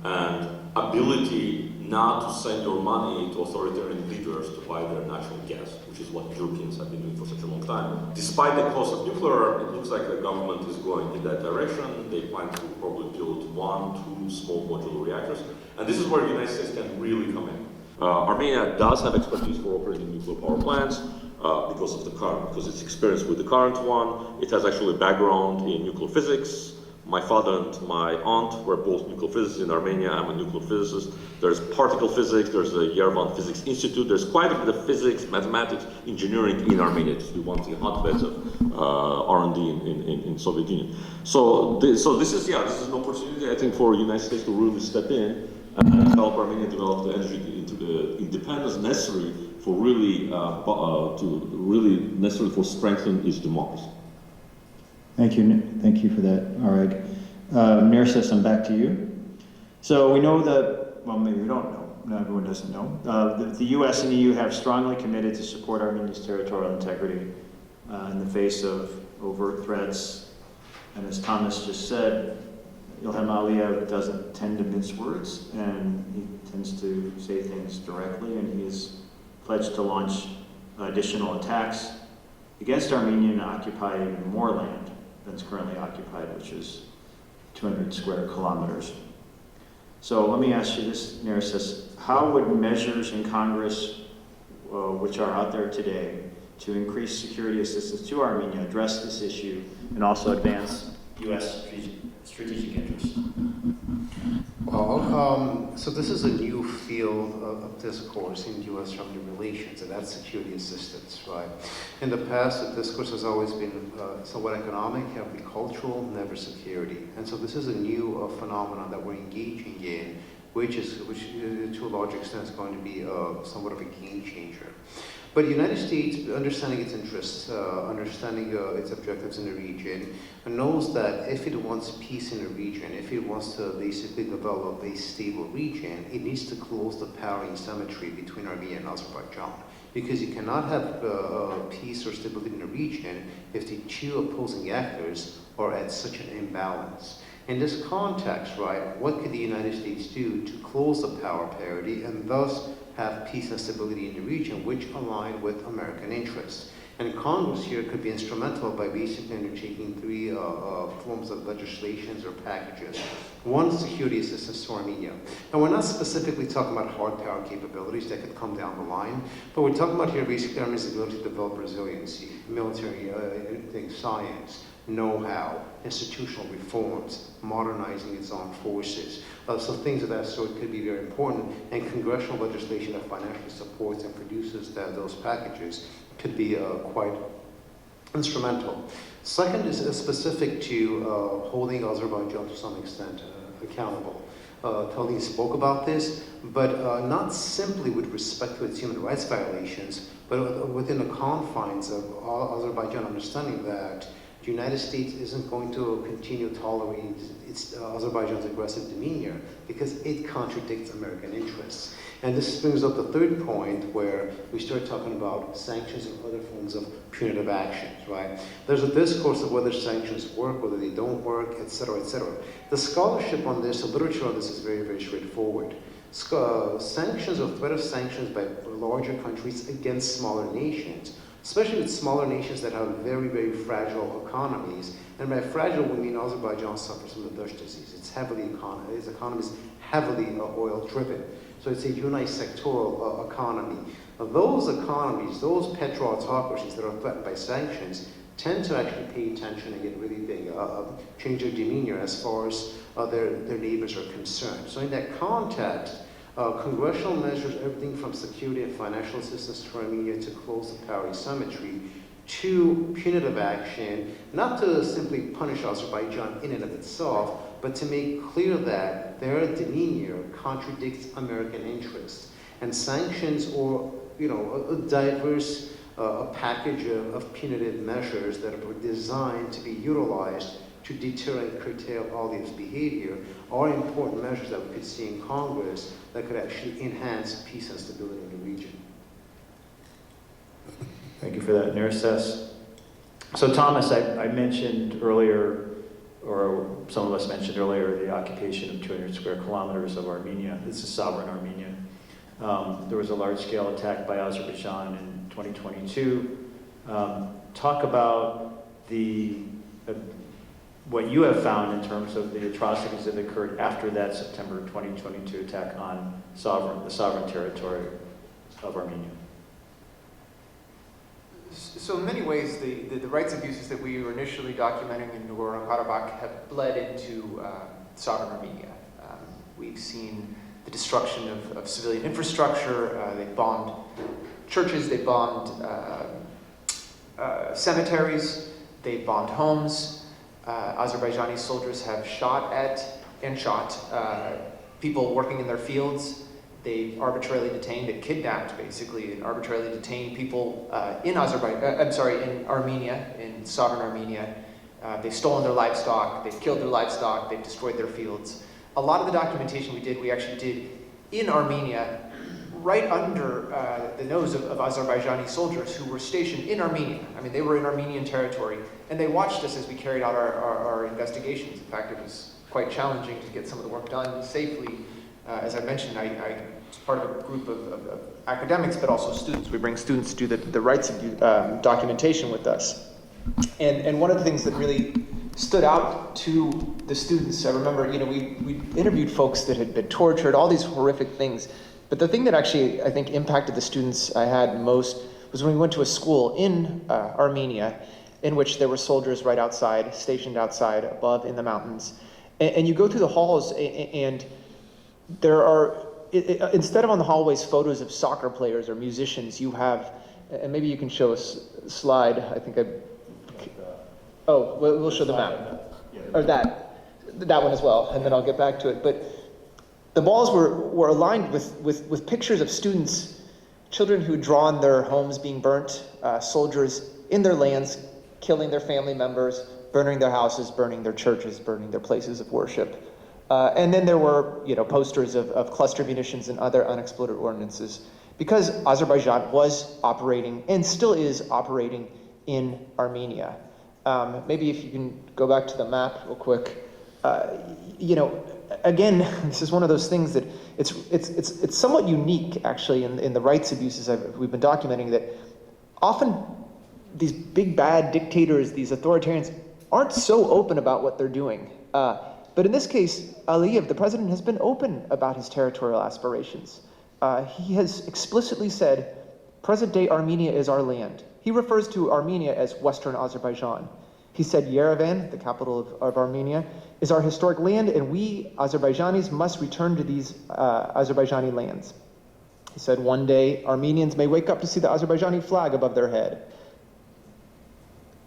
And ability not to send your money to authoritarian leaders to buy their natural gas, which is what Europeans have been doing for such a long time. Despite the cost of nuclear, it looks like the government is going in that direction. They plan to probably build 1, 2 small modular reactors. And this is where the United States can really come in. Armenia does have expertise for operating nuclear power plants because it's experienced with the current one. It has actually a background in nuclear physics. My father and my aunt were both nuclear physicists in Armenia. I'm a nuclear physicist. There's particle physics, there's the Yerevan Physics Institute, there's quite a bit of physics, mathematics, engineering in Armenia. It's one of the hotbeds of R&D in Soviet Union. So this is an opportunity, I think, for the United States to really step in and help Armenia develop the energy independence necessary for necessary for strengthening its democracy. Thank you for that, Arg. Nerses, I'm back to you. So we know that, well, maybe we don't know, not everyone doesn't know, the US and EU have strongly committed to support Armenia's territorial integrity in the face of overt threats And as Thomas just said, Ilham Aliyev doesn't tend to mince words, and he tends to say things directly, and he has pledged to launch additional attacks against Armenia and occupy even more land than is currently occupied, which is 200 square kilometers. So let me ask you this, Nerses, how would measures in Congress, which are out there today, to increase security assistance to Armenia, address this issue, and also advance U.S. strategic interests? Well, so this is a new field of discourse in U.S.-Armenian relations, and that's security assistance, right? In the past, the discourse has always been somewhat economic, heavily cultural, never security. And so this is a new phenomenon that we're engaging in, which to a large extent is going to be somewhat of a game changer. But the United States, understanding its interests, understanding its objectives in the region, knows that if it wants peace in the region, if it wants to basically develop a stable region, it needs to close the power asymmetry between Armenia and Azerbaijan. Because you cannot have peace or stability in the region if the two opposing actors are at such an imbalance. In this context, right, what could the United States do to close the power parity and thus have peace and stability in the region, which align with American interests? And Congress here could be instrumental by basically undertaking three forms of legislations or packages. One, security assistance to Armenia. And we're not specifically talking about hard power capabilities that could come down the line, but we're talking about here basically Armenia's ability to develop resiliency, military science, know-how, institutional reforms, modernizing its armed forces. So things of that sort could be very important, and congressional legislation that financially supports and produces those packages could be quite instrumental. Second is specific to holding Azerbaijan to some extent accountable. Tony spoke about this, but not simply with respect to its human rights violations, but within the confines of Azerbaijan understanding that the United States isn't going to continue tolerating Azerbaijan's aggressive demeanor because it contradicts American interests. And this brings up the third point where we start talking about sanctions and other forms of punitive actions, right? There's a discourse of whether sanctions work, whether they don't work, et cetera, et cetera. The scholarship on this, the literature on this is very, very straightforward. Sanctions or threat of sanctions by larger countries against smaller nations, especially with smaller nations that have very, very fragile economies. And by fragile, we mean Azerbaijan suffers from the Dutch disease. Its economy is heavily oil-driven. So it's a unisectoral economy. Now, those economies, those petro-autocracies that are threatened by sanctions, tend to actually pay attention and get really big, change their demeanor as far as their neighbors are concerned. So in that context, congressional measures, everything from security and financial assistance to Armenia to close the power asymmetry, to punitive action, not to simply punish Azerbaijan in and of itself, but to make clear that their demeanor contradicts American interests. And sanctions or, a diverse package of punitive measures that are designed to be utilized to deter and curtail Aliyev's behavior are important measures that we could see in Congress that could actually enhance peace and stability in the region. Thank you for that, Nerses. So Thomas, I mentioned earlier, or some of us mentioned earlier, the occupation of 200 square kilometers of Armenia. This is sovereign Armenia. There was a large-scale attack by Azerbaijan in 2022. Talk about what you have found in terms of the atrocities that occurred after that September 2022 attack on the sovereign territory of Armenia. So in many ways, the rights abuses that we were initially documenting in Nagorno-Karabakh have bled into sovereign Armenia. We've seen the destruction of civilian infrastructure. They bombed churches, they bombed cemeteries, they bombed homes. Azerbaijani soldiers have shot people working in their fields. They've arbitrarily detained, they kidnapped basically, and arbitrarily detained people in Armenia, in sovereign Armenia. They've stolen their livestock, they've killed their livestock, they've destroyed their fields. A lot of the documentation we actually did in Armenia right under the nose of Azerbaijani soldiers who were stationed in Armenia. I mean, they were in Armenian territory, and they watched us as we carried out our investigations. In fact, it was quite challenging to get some of the work done safely. As I mentioned, I was part of a group of academics, but also students. We bring students to do the rights of documentation with us. And one of the things that really stood out to the students, I remember, we interviewed folks that had been tortured, all these horrific things. But the thing that actually, I think, impacted the students I had most was when we went to a school in Armenia in which there were soldiers right outside, stationed outside, above in the mountains. And you go through the halls and there are, instead of on the hallways photos of soccer players or musicians, you have, and maybe you can show us a slide, I think we'll show the map. Or that one as well, and then I'll get back to it. But the walls were aligned with pictures of students, children who had drawn their homes being burnt, soldiers in their lands, killing their family members, burning their houses, burning their churches, burning their places of worship. And then there were, posters of cluster munitions and other unexploded ordnances, because Azerbaijan was operating and still is operating in Armenia. Maybe if you can go back to the map real quick. Again, this is one of those things that it's somewhat unique, actually, in the rights abuses we've been documenting, that often these big bad dictators, these authoritarians, aren't so open about what they're doing. But in this case, Aliyev, the president, has been open about his territorial aspirations. He has explicitly said, present-day Armenia is our land. He refers to Armenia as Western Azerbaijan. He said Yerevan, the capital of Armenia, is our historic land, and we, Azerbaijanis, must return to these Azerbaijani lands. He said one day Armenians may wake up to see the Azerbaijani flag above their head.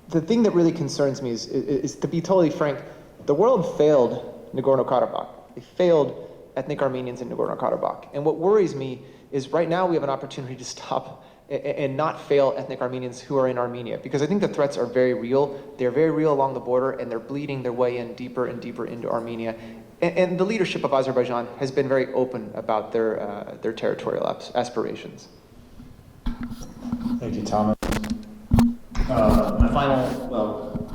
The thing that really concerns me is, to be totally frank, the world failed Nagorno-Karabakh. They failed ethnic Armenians in Nagorno-Karabakh. And what worries me is right now we have an opportunity to stop and not fail ethnic Armenians who are in Armenia, because I think the threats are very real. They're very real along the border, and they're bleeding their way in deeper and deeper into Armenia. And the leadership of Azerbaijan has been very open about their territorial aspirations. Thank you, Thomas.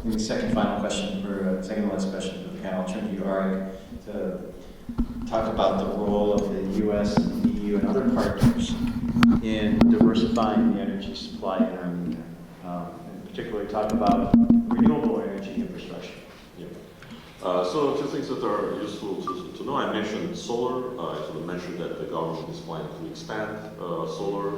Maybe second final question, or second to last question for the panel. I'll turn to you, Arik, to talk about the role of the U.S. and the EU and other partners in diversifying the energy supply in Armenia, and particularly talk about renewable energy infrastructure. Yeah. So two things that are useful to know. I mentioned solar. I sort of mentioned that the government is planning to expand solar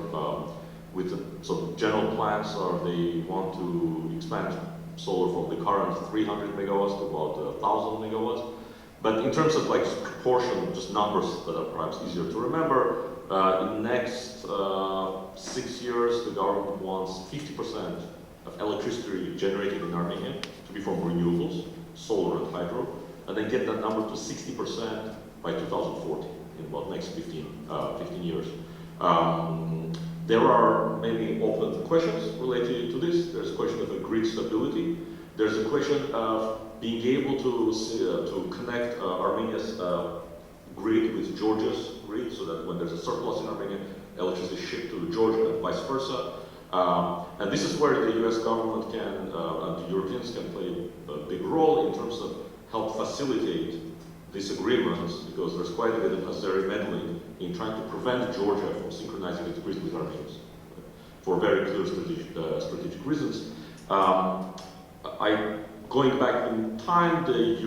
with some general plans, or they want to expand solar from the current 300 megawatts to about 1,000 megawatts. But in terms of proportion, just numbers that are perhaps easier to remember, in the next 6 years, the government wants 50% of electricity generated in Armenia to be from renewables, solar and hydro, and then get that number to 60% by 2040, in about next 15 years. There are many open questions related to this. There's a question of grid stability. There's a question of being able to connect Armenia's grid with Georgia's grid, so that when there's a surplus in Armenia, electricity is shipped to Georgia and vice versa. And this is where the US government can, and the Europeans can play a big role in terms of help facilitate these agreements, because there's quite a bit of necessary meddling in trying to prevent Georgia from synchronizing its grid with Armenia's, for very clear strategic reasons. Going back in time, the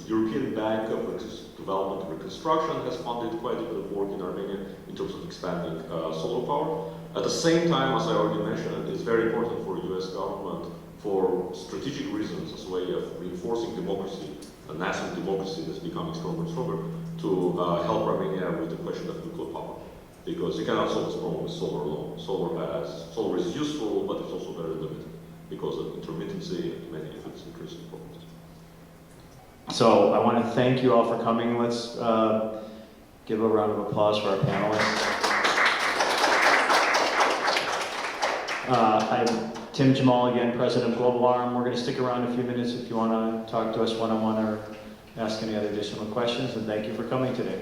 European Bank of Development and Reconstruction has funded quite a bit of work in Armenia in terms of expanding solar power. At the same time, as I already mentioned, it's very important for the US government, for strategic reasons, as a way of reinforcing democracy, a national democracy that's becoming stronger and stronger, to help Armenia with the question of nuclear power. Because you cannot solve this problem with solar alone. Solar is useful, but it's also very limited because of intermittency and many of its increasing problems. So I want to thank you all for coming. Let's give a round of applause for our panelists. I'm Tim Jamal again, President of Global Arm. We're going to stick around a few minutes if you want to talk to us one-on-one or ask any other additional questions, and thank you for coming today.